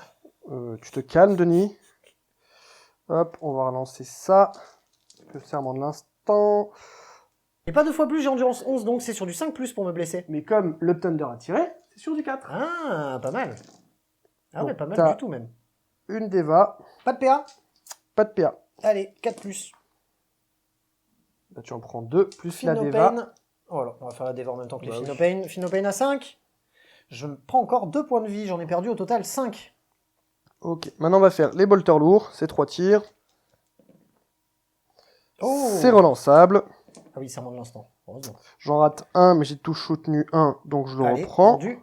Tu te calmes, Denis. Hop, on va relancer ça. Le serment de l'instant. Et pas 2 fois plus, j'ai endurance 11, donc c'est sur du 5 plus pour me blesser. Mais comme le Thunder a tiré, c'est sur du 4. Ah, pas mal. Ah Donc, ouais, pas mal t'as- du tout même. Une Deva, Pas de PA? pas de PA. Allez, 4 plus. Là, tu en prends 2, plus Feel la No Deva. Pain. Voilà, on va faire la Deva en même temps que les Bah Feel No oui. Pain. Feel No Pain à 5. Je prends encore 2 points de vie, j'en ai perdu au total 5. Ok, maintenant on va faire les bolters lourds, c'est 3 tirs. Oh. C'est relançable. Ah oui, ça remonte l'instant, heureusement. J'en rate un, mais j'ai touche soutenu 1, donc je le Allez, reprends. vendu.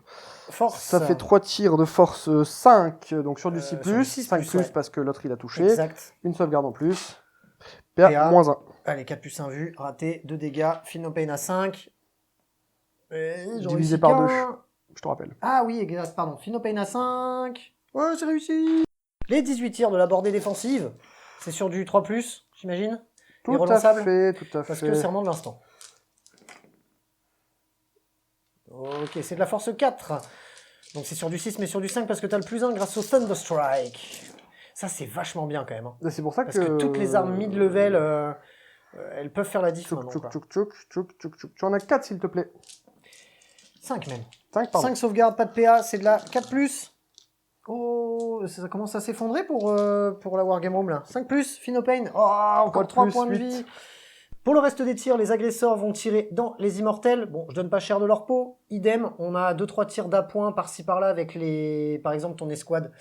Force. Ça fait 3 tirs de force 5, donc sur du 6+, sur du 6+, 5+, ouais. parce que l'autre il a touché. Exact. Une sauvegarde en plus. PA, PA. -1. Allez, 4 plus 1 vu, raté, 2 dégâts, Feel No Pain à 5. Divisé par 2, je te rappelle. Ah oui, exact, pardon, Feel No Pain à 5. Ouais, c'est réussi. Les 18 tirs de la bordée défensive, c'est sur du 3+, j'imagine. Tout à fait, tout à fait. Parce que c'est vraiment de l'instant. Ok, c'est de la force 4. Donc c'est sur du 6, mais sur du 5 parce que tu as le plus 1 grâce au Thunderstrike. Ça, c'est vachement bien quand même. Hein. C'est pour ça parce que toutes les armes mid-level, elles peuvent faire la diff maintenant. Tu en as 4 s'il te plaît. 5 même. 5, pardon. 5 sauvegardes, pas de PA, c'est de la 4+. Oh, ça commence à s'effondrer pour la Wargame Room là. 5+, Feel No Pain. Oh, encore 3 points de vie. Pour le reste des tirs, les agresseurs vont tirer dans les immortels. Bon, je donne pas cher de leur peau. Idem, on a 2-3 tirs d'appoint par-ci par-là avec par exemple ton escouade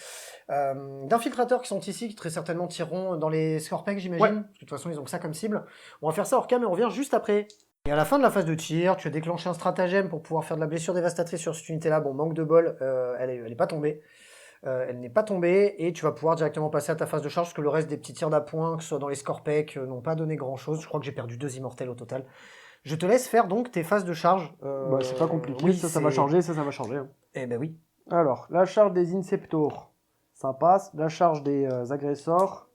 d'infiltrateurs qui sont ici, qui très certainement tireront dans les Scorpecs, j'imagine. Ouais. Parce que de toute façon, ils ont que ça comme cible. On va faire ça hors cam et on revient juste après. Et à la fin de la phase de tir, tu as déclenché un stratagème pour pouvoir faire de la blessure dévastatrice sur cette unité-là. Bon, manque de bol, elle est pas tombée. Elle n'est pas tombée et tu vas pouvoir directement passer à ta phase de charge parce que le reste des petits tirs d'appoint, que ce soit dans les Scorpecs, n'ont pas donné grand chose. Je crois que j'ai perdu 2 immortels au total. Je te laisse faire donc tes phases de charge. Bah, c'est pas compliqué, oui, ça va changer, ça va changer. Hein. Eh ben oui. Alors, la charge des Inceptors, ça passe. La charge des agresseurs,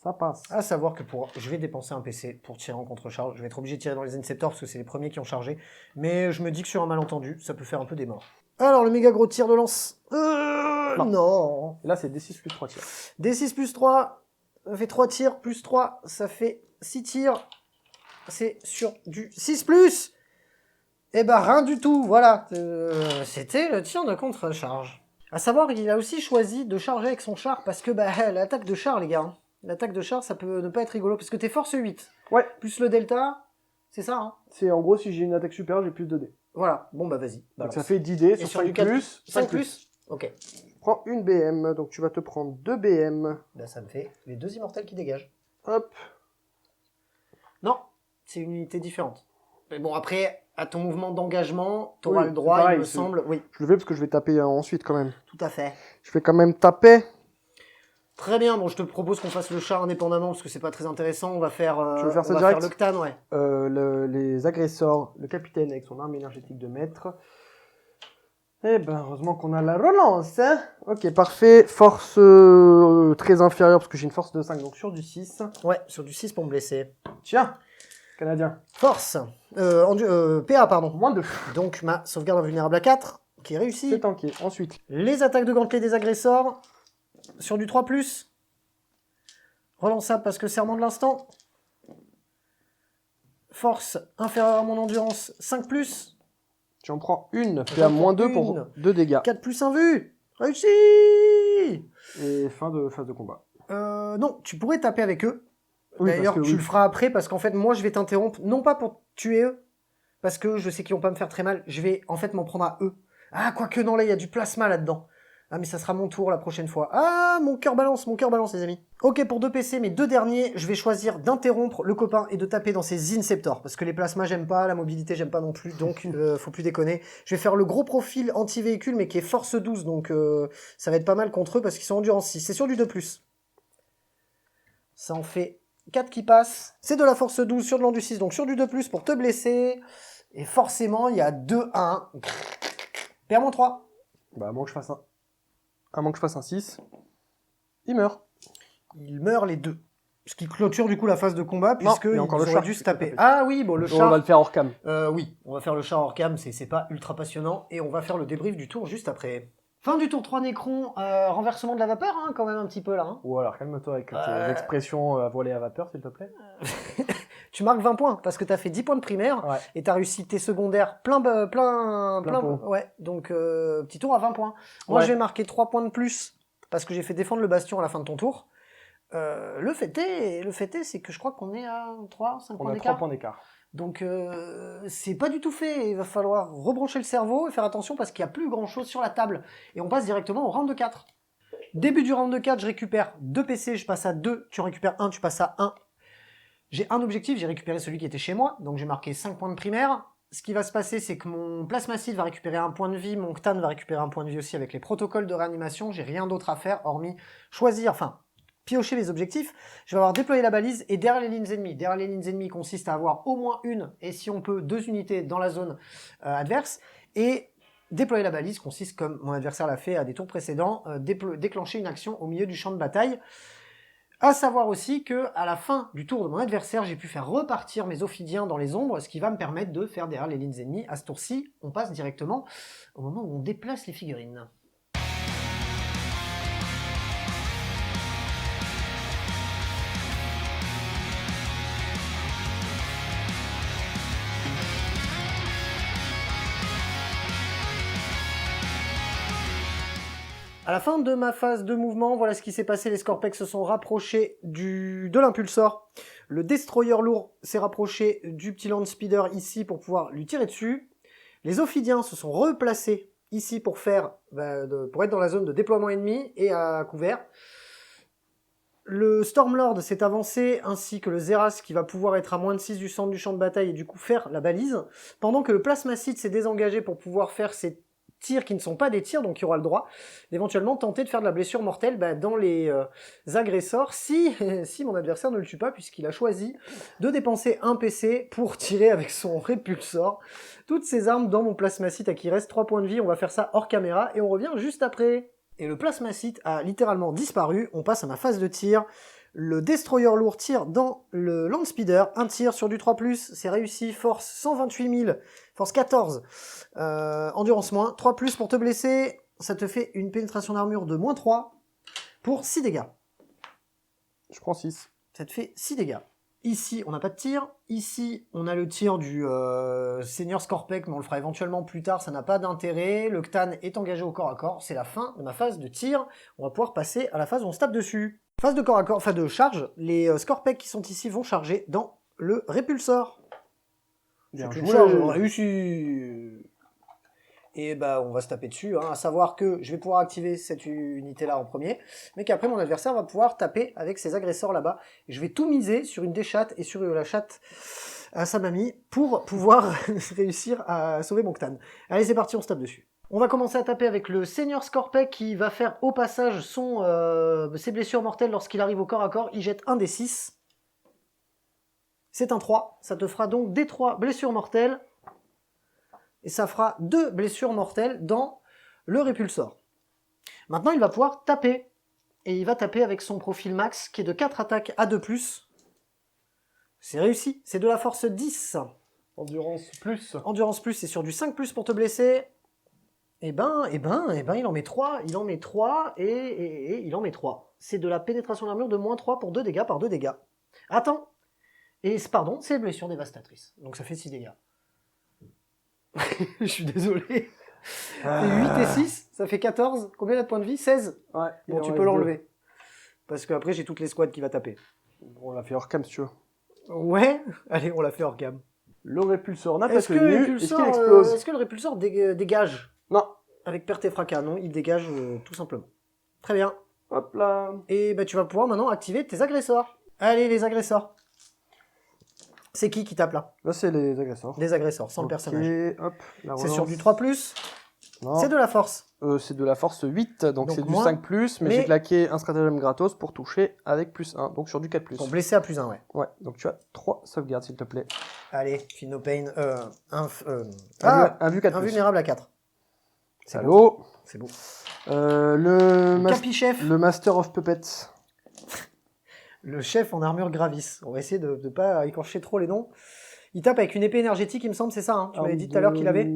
ça passe. À savoir que je vais dépenser un PC pour tirer en contre-charge. Je vais être obligé de tirer dans les Inceptors parce que c'est les premiers qui ont chargé. Mais je me dis que sur un malentendu, ça peut faire un peu des morts. Alors, le méga gros tir de lance. Non. Là, c'est D6 plus 3 tirs. D6 plus 3, ça fait 3 tirs, plus 3, ça fait 6 tirs. C'est sur du 6+. Eh ben, rien du tout, voilà. C'était le tir de contre-charge. À savoir, il a aussi choisi de charger avec son char, parce que l'attaque de char, les gars. L'attaque de char, ça peut ne pas être rigolo, parce que t'es force 8. Ouais. Plus le delta, c'est ça, hein. C'est en gros, si j'ai une attaque supérieure, j'ai plus de dés. Voilà, bon bah vas-y. Donc ça fait 10 dés sur 5 plus. 5+. Ok. Je prends une BM, donc tu vas te prendre 2 BM. Là, ça me fait les 2 immortels qui dégagent. Hop. Non, c'est une unité différente. Mais bon, après, à ton mouvement d'engagement, tu auras Oui, le droit, pareil, il me semble. Oui, Je le fais parce que je vais taper ensuite quand même. tout à fait. Je vais quand même taper. Très bien, bon, je te propose qu'on fasse le char indépendamment parce que c'est pas très intéressant. On va faire, Tu veux faire ça on va direct faire l'octane, ouais. Les agresseurs, le capitaine avec son arme énergétique de maître. Eh ben, heureusement qu'on a la relance, hein. Ok, parfait. Force très inférieure parce que j'ai une force de 5, donc sur du 6. Ouais, sur du 6 pour me blesser. Tiens, Canadien. Force. PA, pardon. Moins 2. Donc ma sauvegarde invulnérable à 4, qui est réussie. C'est tanké. Ensuite. Les attaques de gantelet des agresseurs, sur du 3+. Relançable parce que serment de l'instant. Force inférieure à mon endurance, 5+. Tu en prends une. PA moins 2 pour 2 dégâts. 4 plus 1 vue. Réussi. Et fin de phase de combat. Non, tu pourrais taper avec eux. Oui, D'ailleurs, parce que tu oui. le feras après parce qu'en fait, moi, je vais t'interrompre, non pas pour tuer eux, parce que je sais qu'ils vont pas me faire très mal. Je vais en fait m'en prendre à eux. Ah, quoique non, là, il y a du plasma là-dedans. Ah, mais ça sera mon tour la prochaine fois. Ah, mon cœur balance, les amis. Ok, pour 2 PC, mes 2 derniers, je vais choisir d'interrompre le copain et de taper dans ses Inceptors. Parce que les plasmas, j'aime pas, la mobilité, j'aime pas non plus, donc faut plus déconner. Je vais faire le gros profil anti-véhicule, mais qui est force 12, donc ça va être pas mal contre eux parce qu'ils sont endurance 6. C'est sur du 2+. Ça en fait 4 qui passent. C'est de la force 12 sur de l'endu 6, donc sur du 2+, pour te blesser. Et forcément, il y a 2-1. Perds-moi 3. Bah, à moins que je fasse un. À moins que je fasse un 6. Il meurt. Il meurt les 2. Ce qui clôture du coup la phase de combat, puisque il y a encore ils le auraient char dû qui se peut taper. taper. Ah oui, bon, le On char. va le faire hors cam. Oui, on va faire le char hors cam, c'est pas ultra passionnant. Et on va faire le débrief du tour juste après. Fin du tour 3 Nécron, renversement de la vapeur, hein, quand même un petit peu là. Hein. Ou alors calme-toi avec tes expressions à voler à vapeur, s'il te plaît. Tu marques 20 points, parce que t'as fait 10 points de primaire, Ouais. et t'as réussi tes secondaires plein pot. ouais, donc petit tour à 20 points. Moi Ouais. je vais marquer 3 points de plus, parce que j'ai fait défendre le bastion à la fin de ton tour. Le fait est, c'est que je crois qu'on est à 5 On points a 3 d'écart. points d'écart. Donc c'est pas du tout fait, il va falloir rebrancher le cerveau et faire attention parce qu'il n'y a plus grand chose sur la table. Et on passe directement au round de 4. Début du round de 4, je récupère 2 PC, je passe à 2, tu récupères 1, tu passes à 1. J'ai un objectif, j'ai récupéré celui qui était chez moi, donc j'ai marqué 5 points de primaire. Ce qui va se passer, c'est que mon plasmacide va récupérer un point de vie, mon Ctan va récupérer un point de vie aussi avec les protocoles de réanimation. J'ai rien d'autre à faire hormis choisir, enfin, piocher les objectifs. Je vais avoir déployé la balise et derrière les lignes ennemies. Derrière les lignes ennemies consiste à avoir au moins une, et si on peut, 2 unités dans la zone adverse. Et déployer la balise consiste, comme mon adversaire l'a fait à des tours précédents, déclencher une action au milieu du champ de bataille. À savoir aussi que à la fin du tour de mon adversaire, j'ai pu faire repartir mes ophidiens dans les ombres, ce qui va me permettre de faire derrière les lignes ennemies. À ce tour-ci, on passe directement au moment où on déplace les figurines. À la fin de ma phase de mouvement, voilà ce qui s'est passé. Les Scorpex se sont rapprochés de l'impulsor. Le Destroyer lourd s'est rapproché du petit Land Speeder ici pour pouvoir lui tirer dessus. Les Ophidiens se sont replacés ici pour être dans la zone de déploiement ennemi et à couvert. Le Stormlord s'est avancé, ainsi que le Zeras qui va pouvoir être à moins de 6 du centre du champ de bataille et du coup faire la balise. Pendant que le Plasmacide s'est désengagé pour pouvoir faire ses tirs qui ne sont pas des tirs, donc il aura le droit d'éventuellement tenter de faire de la blessure mortelle dans les agresseurs si mon adversaire ne le tue pas, puisqu'il a choisi de dépenser un PC pour tirer avec son répulsor toutes ses armes dans mon plasmacite à qui reste 3 points de vie. On va faire ça hors caméra et on revient juste après. Et le plasmacite a littéralement disparu. On passe à ma phase de tir. Le Destroyer lourd tire dans le Land Speeder. Un tir sur du 3+, c'est réussi. Force 128 000, force 14. Endurance moins. 3+, pour te blesser, ça te fait une pénétration d'armure de moins 3 pour 6 dégâts. Je prends 6. Ça te fait 6 dégâts. Ici, on n'a pas de tir. Ici, on a le tir du Senior Scorpec, mais on le fera éventuellement plus tard, ça n'a pas d'intérêt. Le Ctan est engagé au corps à corps. C'est la fin de ma phase de tir. On va pouvoir passer à la phase où on se tape dessus. Phase de corps à corps, enfin de charge. Les Scorpec qui sont ici vont charger dans le répulsor. Bien C'est joué. une charge réussie. Et on va se taper dessus, à savoir que je vais pouvoir activer cette unité-là en premier, mais qu'après mon adversaire va pouvoir taper avec ses agresseurs là-bas. Je vais tout miser sur une des chattes et sur la chatte à sa mamie pour pouvoir réussir à sauver mon Ctan. Allez, c'est parti, on se tape dessus. On va commencer à taper avec le Senior Scorpec qui va faire au passage ses blessures mortelles lorsqu'il arrive au corps à corps. Il jette un des 6. C'est un 3. Ça te fera donc des 3 blessures mortelles. Et ça fera 2 blessures mortelles dans le répulsor. Maintenant, il va pouvoir taper. Et il va taper avec son profil max, qui est de 4 attaques à 2+. C'est réussi, c'est de la force 10. Endurance plus. Endurance plus, c'est sur du 5+, pour te blesser. Il en met 3. Il en met 3, et il en met 3. C'est de la pénétration d'armure de moins 3 pour 2 dégâts par 2 dégâts. Attends. Pardon, c'est blessure dévastatrice. Donc ça fait 6 dégâts. Je suis désolé. 8 et 6, ça fait 14. Combien il a de points de vie? 16. Ouais. Bon, tu peux l'enlever. Parce qu'après, j'ai toutes les squads qui va taper. On l'a fait hors cam si tu veux. Ouais. Allez, on l'a fait hors gamme. Le répulsor n'a pas Est-ce que tenu. Est-ce qu'il explose? est-ce que le répulsor dégage? Non. Avec perte et fracas, non, il dégage tout simplement. Très bien. Hop là. Et tu vas pouvoir maintenant activer tes agresseurs. Allez, les agresseurs. C'est qui tape là? Là, c'est les agresseurs. Des agresseurs, sans le personnage. Hop, C'est sur du 3+. C'est de la force. C'est de la force 8, donc c'est du moins, 5+, mais j'ai claqué un stratagème gratos pour toucher avec +1, donc sur du 4+. Pour blesser à +1, ouais. Ouais, donc tu as 3 sauvegardes s'il te plaît. Allez, Feel No Pain. Invulnérable à 4. Salaud. C'est beau. Le Master of Puppets. Le chef en armure Gravis. On va essayer de ne pas écorcher trop les noms. Il tape avec une épée énergétique, il me semble, c'est ça, hein. Tu m'avais dit tout à l'heure qu'il avait.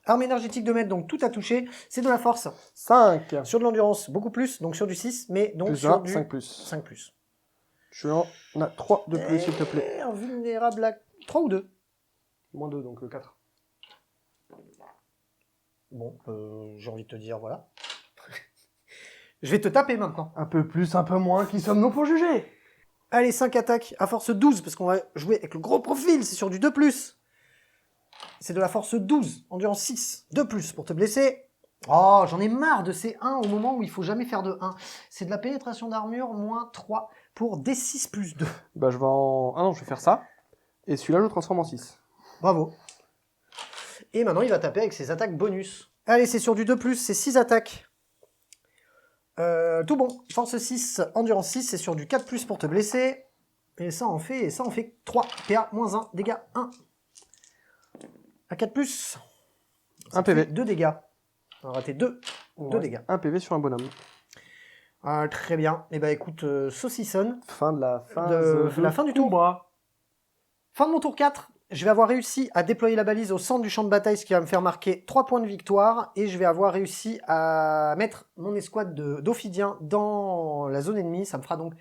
Arme énergétique de mètre, donc tout a touché. C'est de la force. 5. Sur de l'endurance, beaucoup plus, donc sur du 6, mais donc plus sur 1, du 5+. 5+. Je en a 3 de plus, s'il te plaît. Invulnérable à 3 ou 2? Moins 2, donc 4. Bon, j'ai envie de te dire, voilà. Je vais te taper maintenant. Un peu plus, un peu moins, qui sommes-nous pour juger? Allez, 5 attaques à force 12, parce qu'on va jouer avec le gros profil, c'est sur du 2+. C'est de la force 12, endurance 6, 2+, pour te blesser. Oh, j'en ai marre de ces 1 au moment où il faut jamais faire de 1. C'est de la pénétration d'armure, moins 3, pour D6 plus 2. Bah je vais en... Ah non, je vais faire ça. Et celui-là, je le transforme en 6. Bravo. Et maintenant, il va taper avec ses attaques bonus. Allez, c'est sur du 2+, c'est 6 attaques. Tout bon. Force 6, endurance 6, c'est sur du 4+, pour te blesser. Et ça en fait 3. PA, moins 1, dégâts 1. À 4+. 1 PV. 2 dégâts. On a raté 2. 2 dégâts. 1 PV sur un bonhomme. Très bien. Et bah écoute, saucissonne. Fin de la fin, la fin du tour. Fin de mon tour 4. Je vais avoir réussi à déployer la balise au centre du champ de bataille, ce qui va me faire marquer 3 points de victoire. Et je vais avoir réussi à mettre mon escouade d'Ophidiens dans la zone ennemie. Ça me fera donc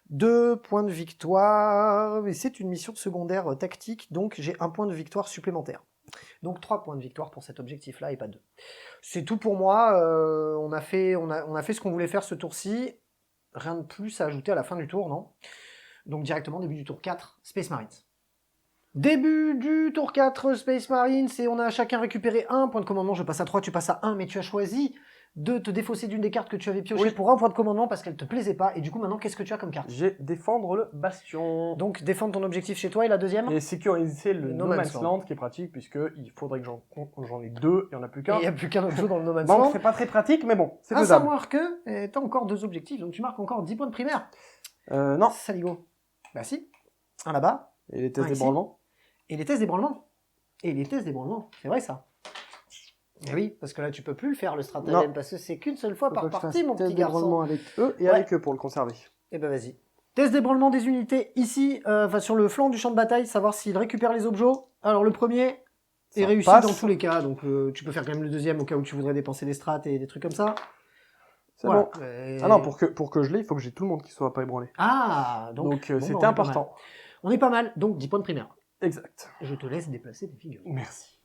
2 points de victoire. Et c'est une mission secondaire tactique, donc j'ai 1 point de victoire supplémentaire. Donc 3 points de victoire pour cet objectif-là et pas 2. C'est tout pour moi. On a fait ce qu'on voulait faire ce tour-ci. Rien de plus à ajouter à la fin du tour, non? Donc directement, début du tour 4, Space Marines. Début du tour 4, Space Marines, et on a chacun récupéré 1 point de commandement. Je passe à 3, tu passes à 1, mais tu as choisi de te défausser d'une des cartes que tu avais piochées pour 1 point de commandement parce qu'elle te plaisait pas. Et du coup, maintenant, qu'est-ce que tu as comme carte? J'ai défendre le bastion. Donc, défendre ton objectif chez toi, et la deuxième? Et sécuriser le No Man's Land, qui est pratique, puisqu'il faudrait que j'en ai 2, il n'y en a plus qu'un. Il n'y a plus qu'un autre jeu dans le No Man's Land. Donc, c'est pas très pratique, mais bon, c'est à faisable. savoir que tu as encore 2 objectifs, donc tu marques encore 10 points de primaire. Non. Saligo. Bah si. Un là-bas. Et les tests d'ébranlement. Et les tests d'ébranlement. C'est vrai ça. Et oui, parce que là tu peux plus le faire le stratagème, parce que c'est qu'une seule fois par partie, mon petit garçon. Avec eux et avec eux pour le conserver. Et ben vas-y. Test d'ébranlement des unités ici, sur le flanc du champ de bataille, savoir s'ils récupèrent les objets. Alors le premier est réussi dans tous les cas, donc tu peux faire quand même le deuxième au cas où tu voudrais dépenser des strats et des trucs comme ça. C'est bon. Ah non, pour que je l'ai, il faut que j'ai tout le monde qui soit pas ébranlé. Ah, donc c'était important. On est pas mal, donc 10 points de primaire. Exact. Je te laisse déplacer tes figures. Merci.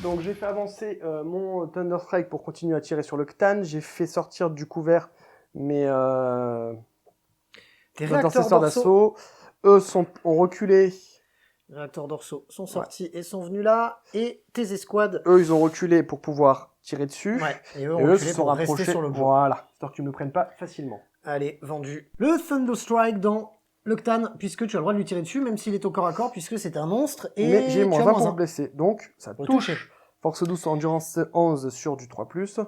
Donc j'ai fait avancer mon Thunderstrike pour continuer à tirer sur le Ctan. J'ai fait sortir du couvert mes intercesseurs d'assaut. Eux ont reculé. Les réacteurs dorsaux sont sortis et sont venus là. Et tes escouades. Eux, ils ont reculé pour pouvoir tirer dessus. Ouais. Et eux se sont rapprochés sur le jeu. Voilà, histoire qu'ils ne me prennent pas facilement. Allez, vendu. Le Thunderstrike dans le Ctan, puisque tu as le droit de lui tirer dessus, même s'il est au corps à corps, puisque c'est un monstre. Et mais j'ai moins 20 pour blesser. Donc, ça touche. Force 12, endurance 11 sur du 3+.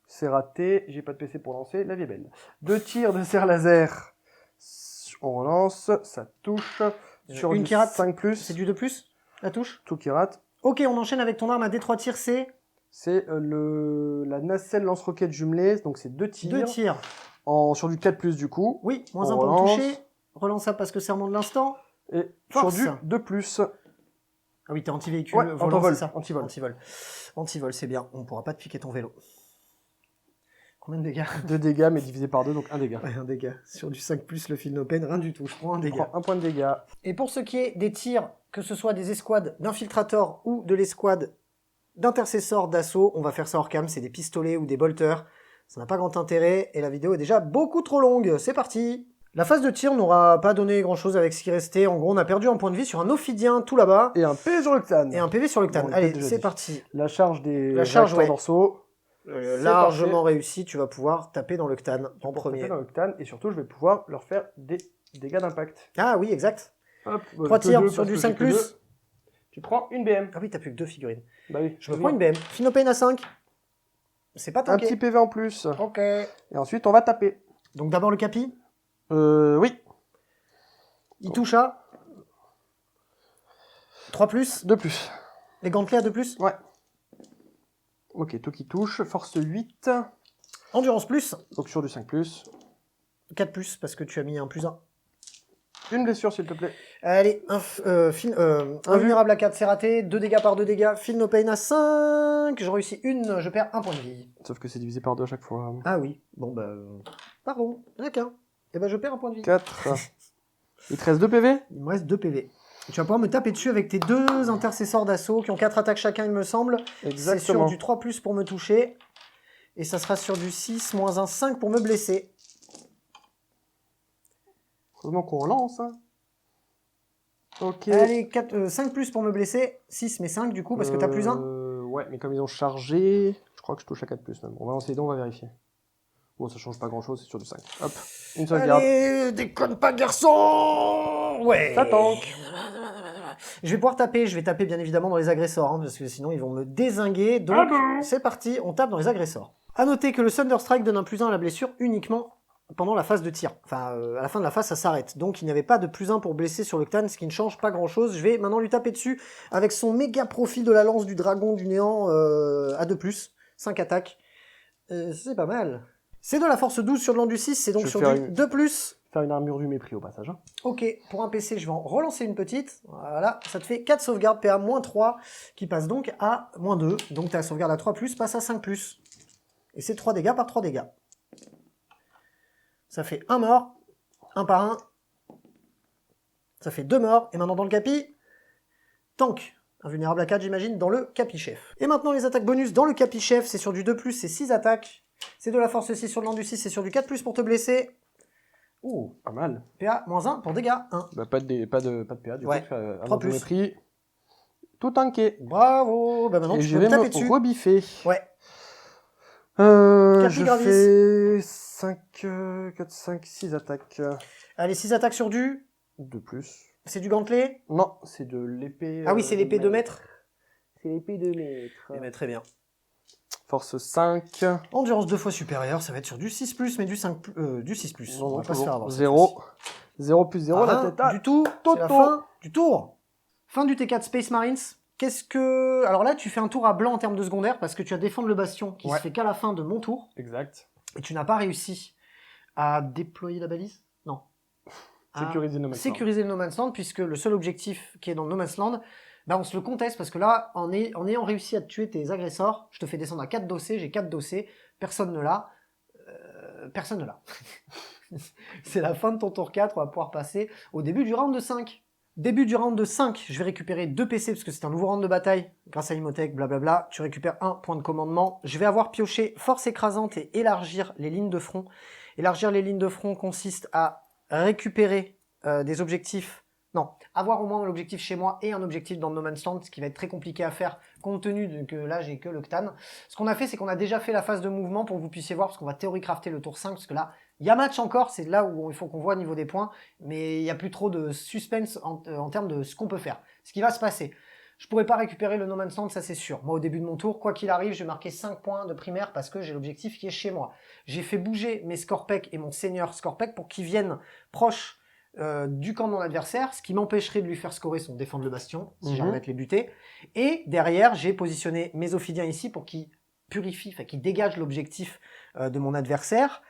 C'est raté. J'ai pas de PC pour lancer. La vie est belle. 2 tirs de serre laser. On relance. Ça touche. Sur une du qui rate. 5+. C'est du 2+, la touche. Tout qui rate. Ok, on enchaîne avec ton arme à D3 tirs, c'est la nacelle lance-roquette jumelée. Donc c'est 2 tirs. 2 tirs. Sur du 4+, du coup. Oui, moins 1 pour le toucher. Relance ça parce que serment de l'instant. Et Force. sur du 2+. Ah oui, t'es anti-véhicule, ouais, volant, c'est ça. Anti-vol, c'est bien. On ne pourra pas te piquer ton vélo. Combien de dégâts? 2 dégâts, mais divisé par 2, donc 1 dégât. Ouais, 1 dégât. Sur du 5+, le fil no pain, rien du tout. Je prends 1 dégât. Je prends 1 point de dégâts. Et pour ce qui est des tirs, que ce soit des escouades d'infiltrateurs ou de l'escouade d'intercesseurs d'assaut, on va faire ça hors cam, c'est des pistolets ou des bolters. Ça n'a pas grand intérêt et la vidéo est déjà beaucoup trop longue. C'est parti! La phase de tir n'aura pas donné grand chose avec ce qui restait. En gros, on a perdu un point de vie sur un Ophidien tout là-bas. Et un PV sur le Ctan. Et un PV sur le Ctan. Allez, c'est parti. La charge des réacteurs dorsaux. Largement réussi, tu vas pouvoir taper dans le Ctan en premier. Taper dans le Ctan et surtout, je vais pouvoir leur faire des dégâts d'impact. Ah oui, exact. Hop, 3 tirs sur du 5+. Tu prends une BM. Ah oui, t'as plus que 2 figurines. Bah oui. Je me prends une BM. Finopane à 5. C'est pas tanké. Un petit PV en plus. Ok. Et ensuite, on va taper. Donc d'abord le capi. Oui. Il touche à 3+. 2+. Les gantelets à 2+. Ouais. Ok, tout qui touche. Force 8. Endurance plus. Donc sur du 5+. 4+, parce que tu as mis un +1. Une blessure, s'il te plaît. Allez, invulnérable à 4, c'est raté. 2 dégâts par 2 dégâts. Feel no pain à 5. Je réussis une, je perds 1 point de vie. Sauf que c'est divisé par 2 à chaque fois. Ah oui. Bon bah... Pardon, il n'y en a qu'un. Et bah je perds 1 point de vie. 4. Il te reste 2 PV? Il me reste 2 PV. Tu vas pouvoir me taper dessus avec tes 2 intercesseurs d'assaut qui ont 4 attaques chacun, il me semble. C'est sur du 3+ pour me toucher. Et ça sera sur du 6, moins un 5 pour me blesser. Heureusement qu'on relance. Hein. Ok. Allez, 5+ pour me blesser. 6 mais 5 du coup, parce que t'as plus 1. Ouais, mais comme ils ont chargé, je crois que je touche à 4+ même. On va lancer les dés, on va vérifier. Bon, ça change pas grand chose, c'est sur du 5. Hop, une sauvegarde. Allez, déconne pas, garçon! Ouais! Ça tank! Je vais pouvoir taper, je vais taper bien évidemment dans les agresseurs, hein, parce que sinon ils vont me dézinguer. Donc, c'est parti, on tape dans les agresseurs. A noter que le Thunderstrike donne un +1 à la blessure uniquement pendant la phase de tir. Enfin, à la fin de la phase, ça s'arrête. Donc, il n'y avait pas de +1 pour blesser sur le Ctan, ce qui ne change pas grand-chose. Je vais maintenant lui taper dessus avec son méga profil de la lance du dragon du néant à 2+, 5 attaques. C'est pas mal. C'est de la force 12 sur le land du 6, c'est donc sur du 2+. Faire une armure du mépris au passage. Hein. Ok, pour un PC, je vais en relancer une petite. Voilà, ça te fait 4 sauvegardes PA -3, qui passe donc à -2. Donc ta sauvegarde à 3+, passe à 5+. Et c'est 3 dégâts par 3 dégâts. Ça fait 1 mort, 1 par 1. Ça fait 2 morts. Et maintenant dans le capi, tank. Invulnérable à 4, j'imagine, dans le capi chef. Et maintenant les attaques bonus dans le capi chef, c'est sur du 2+, c'est 6 attaques. C'est de la force 6 sur le land du 6, c'est sur du 4+ pour te blesser. Ouh, pas mal. PA -1 pour dégâts 1. Bah, pas de PA, du coup, 3+. Mépris. Tout tanké. Bravo. Bah maintenant et tu je peux vais me taper me dessus. rebiffer. Ouais. Je fais 5, 4, 5, 6 attaques. Allez, 6 attaques sur du. 2+. C'est du gantelet. Non, c'est de l'épée. Ah oui, c'est l'épée de maître. C'est l'épée de maître. Eh ben, très bien. Force 5. Endurance 2 fois supérieure, ça va être sur du 6+, mais du 5+, du 6+. Non, on va pas se faire avoir. 0. 0 plus 0, la tête à du tout. C'est la fin du tour. Fin du T4 Space Marines. Qu'est-ce que... Alors là, tu fais un tour à blanc en termes de secondaire parce que tu as défendre le bastion qui se fait qu'à la fin de mon tour. Exact. Et tu n'as pas réussi à déployer la balise. Non. Sécuriser le No Man's Land. Sécuriser le No Man's Land, puisque le seul objectif qui est dans le No Man's Land, bah on se le conteste parce que là, en ayant réussi à tuer tes agresseurs, je te fais descendre à 4 dossés, j'ai 4 dossés, personne ne l'a. Personne ne l'a. C'est la fin de ton tour 4, on va pouvoir passer au début du round de 5. Début du round de 5, je vais récupérer 2 PC parce que c'est un nouveau round de bataille. Grâce à Imhotech, blablabla, tu récupères 1 point de commandement. Je vais avoir pioché force écrasante et élargir les lignes de front. Élargir les lignes de front consiste à récupérer des objectifs. Non, avoir au moins un objectif chez moi et un objectif dans le No Man's Land, ce qui va être très compliqué à faire compte tenu de que là j'ai que le Ctan. Ce qu'on a fait, c'est qu'on a déjà fait la phase de mouvement pour que vous puissiez voir, parce qu'on va théorie crafter le tour 5, parce que là, il y a match encore, c'est là où il faut qu'on voit au niveau des points, mais il n'y a plus trop de suspense en termes de ce qu'on peut faire, ce qui va se passer. Je pourrais pas récupérer le No Man's Land, ça c'est sûr. Moi, au début de mon tour, quoi qu'il arrive, je vais marquer 5 points de primaire parce que j'ai l'objectif qui est chez moi. J'ai fait bouger mes Scorpec et mon Seigneur Scorpec pour qu'ils viennent proches du camp de mon adversaire, ce qui m'empêcherait de lui faire scorer son défendre le bastion, si j'arrive à les buter. Et derrière, j'ai positionné mes Ophidiens ici pour qu'ils purifient, enfin qu'ils dégagent l'objectif de mon adversaire.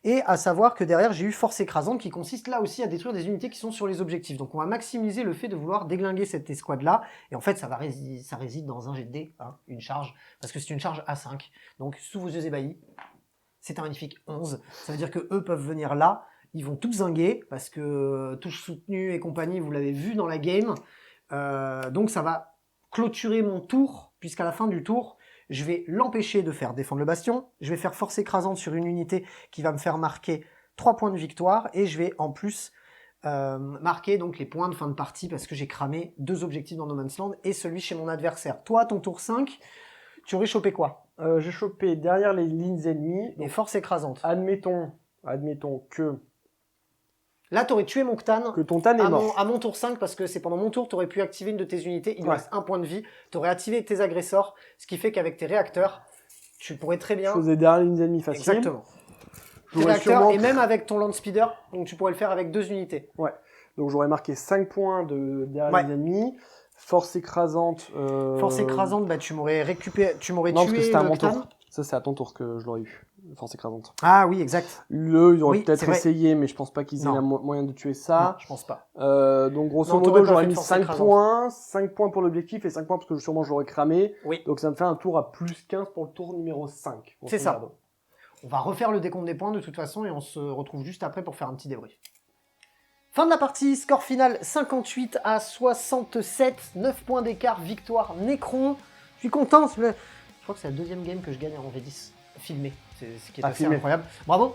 Et à savoir que derrière, j'ai eu force écrasante qui consiste là aussi à détruire des unités qui sont sur les objectifs. Donc on va maximiser le fait de vouloir déglinguer cette escouade-là. Et en fait, ça réside dans un jet de dés, hein, une charge, parce que c'est une charge A5. Donc sous vos yeux ébahis, c'est un magnifique 11. Ça veut dire que eux peuvent venir là, ils vont tout zinguer, parce que touche soutenue et compagnie, vous l'avez vu dans la game. Donc ça va clôturer mon tour, puisqu'à la fin du tour, je vais l'empêcher de faire défendre le bastion, je vais faire force écrasante sur une unité qui va me faire marquer 3 points de victoire, et je vais en plus marquer donc les points de fin de partie, parce que j'ai cramé 2 objectifs dans No Man's Land, et celui chez mon adversaire. Toi, ton tour 5, tu aurais chopé quoi? J'ai chopé derrière les lignes ennemies. Et force écrasante. Admettons que... Là, tu aurais tué mon Ctan. Que ton Tan est mort. À mon tour 5, parce que c'est pendant mon tour, tu aurais pu activer une de tes unités. Il lui reste 1 point de vie. Tu aurais activé tes agresseurs, ce qui fait qu'avec tes réacteurs, tu pourrais très bien... Je faisais derrière les lignes ennemies facile. Exactement. Tes réacteurs, et même avec ton land speeder, donc tu pourrais le faire avec 2 unités. Ouais. Donc j'aurais marqué 5 points derrière les ennemis. Force écrasante... Force écrasante, bah, tu m'aurais récupéré... Tu m'aurais tué parce que c'était à mon Ctan. tour. Ça, c'est à ton tour que je l'aurais eu. Force écrasante. Ah oui, exact. Ils auraient peut-être essayé, mais je pense pas qu'ils aient moyen de tuer ça. Non, je pense pas. Donc grosso modo, j'aurais mis 5 points. 5 points pour l'objectif et 5 points parce que sûrement je l'aurais cramé. Oui. Donc ça me fait un tour à plus 15 pour le tour numéro 5. C'est ça. On va refaire le décompte des points de toute façon et on se retrouve juste après pour faire un petit débrief. Fin de la partie, score final 58 à 67, 9 points d'écart, victoire Necron. Je suis content, je crois que c'est la deuxième game que je gagne en V10 filmé, c'est ce qui est assez incroyable. Bravo.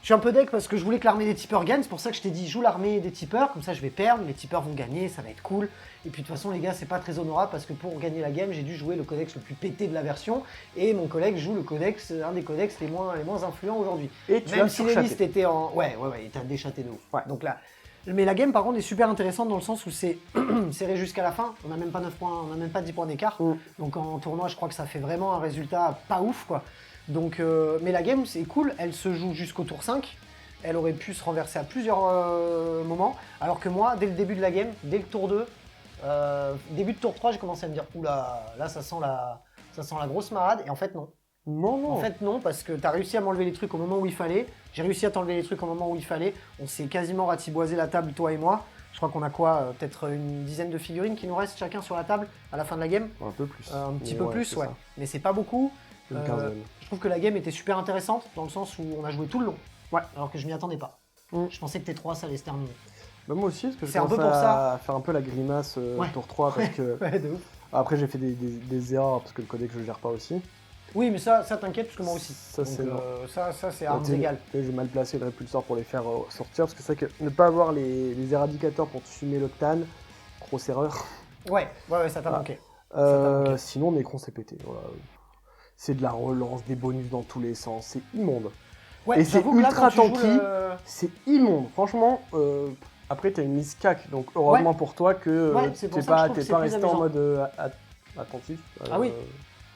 Je suis un peu deg parce que je voulais que l'armée des tipeurs gagne, c'est pour ça que je t'ai dit joue l'armée des tipeurs, comme ça je vais perdre, les tipeurs vont gagner, ça va être cool. Et puis de toute façon les gars c'est pas très honorable parce que pour gagner la game j'ai dû jouer le codex le plus pété de la version et mon collègue joue le codex, un des codex les moins influents aujourd'hui. Et tu même si les listes étaient en... Ouais, il t'a déchaté de ouf. Ouais. Donc là... Mais la game par contre est super intéressante dans le sens où c'est serré jusqu'à la fin, on n'a même pas 9 points, on n'a même pas 10 points d'écart. Donc en tournoi je crois que ça fait vraiment un résultat pas ouf quoi. Donc, mais la game c'est cool, elle se joue jusqu'au tour 5. Elle aurait pu se renverser à plusieurs moments, alors que moi, dès le début de la game, dès le tour 2, début de tour 3, j'ai commencé à me dire « Oula, là ça sent la grosse marade », et en fait non. Non. En fait non, parce que t'as réussi à m'enlever les trucs au moment où il fallait, j'ai réussi à t'enlever les trucs au moment où il fallait, on s'est quasiment ratiboisé la table, toi et moi. Je crois qu'on a quoi, peut-être une dizaine de figurines qui nous restent chacun sur la table à la fin de la game. Un peu plus. Un petit peu plus, ouais. Mais c'est pas beaucoup. Une quinzaine. Je trouve que la game était super intéressante, dans le sens où on a joué tout le long. Ouais, alors que je m'y attendais pas. Je pensais que T3 ça allait se terminer. Bah moi aussi, parce que je un peu commence pour ça. à faire un peu la grimace tour 3 parce que... Ouais, de ouf. Après j'ai fait des erreurs parce que le codex je gère pas aussi. Oui, mais ça t'inquiète parce que moi aussi. Ça c'est armes égales. J'ai mal placé le répulsor pour les faire sortir parce que c'est vrai que ne pas avoir les éradicateurs pour fumer l'octane, grosse erreur. Ouais, ça t'a manqué. Sinon Necron s'est pété. Voilà. C'est de la relance, des bonus dans tous les sens, c'est immonde. Ouais, et c'est ultra tanky, c'est immonde. Franchement, après t'as une mise cac, donc heureusement pour toi que t'es pas resté en mode attentif. Ah oui.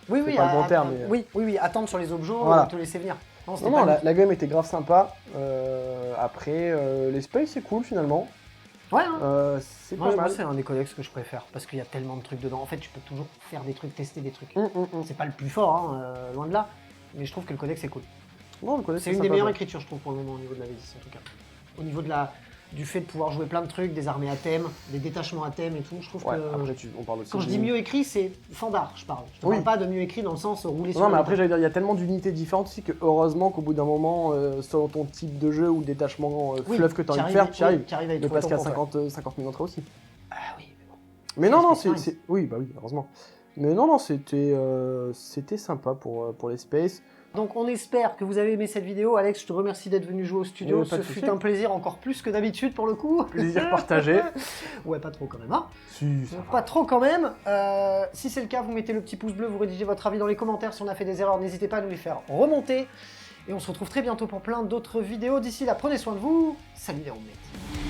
Oui, pas le bon terme, mais... oui, attendre sur les objets, te laisser venir. Non, la game était grave sympa. Après, les space c'est cool finalement. Ouais, hein. C'est pas mal. C'est un des codex que je préfère parce qu'il y a tellement de trucs dedans. En fait, tu peux toujours faire des trucs, tester des trucs. C'est pas le plus fort, hein, loin de là, mais je trouve que le codex est cool. C'est une des meilleures écritures, je trouve, pour le moment au niveau de la V10 en tout cas. Au niveau du fait de pouvoir jouer plein de trucs, des armées à thème, des détachements à thème et tout, je trouve que... Après, on parle aussi quand je dis mieux écrit, c'est Fandar, je parle. Je te parle pas de mieux écrit dans le sens rouler sur... Non, mais après, j'allais dire, il y a tellement d'unités différentes aussi que heureusement qu'au bout d'un moment, selon ton type de jeu ou détachement fleuve que tu as envie de faire, tu arrives. Mais parce qu'il y a 50 000 entrées aussi. Ah oui, mais bon. Mais non, c'est... Oui, bah oui, heureusement. Mais non, c'était sympa pour les space. Donc on espère que vous avez aimé cette vidéo. Alex, je te remercie d'être venu jouer au studio. Ce fut un plaisir encore plus que d'habitude pour le coup. Plaisir partagé. Ouais, pas trop quand même, hein. Si, ça pas trop quand même. Si c'est le cas, vous mettez le petit pouce bleu, vous rédigez votre avis dans les commentaires. Si on a fait des erreurs, n'hésitez pas à nous les faire remonter. Et on se retrouve très bientôt pour plein d'autres vidéos. D'ici là, prenez soin de vous. Salut les roommates.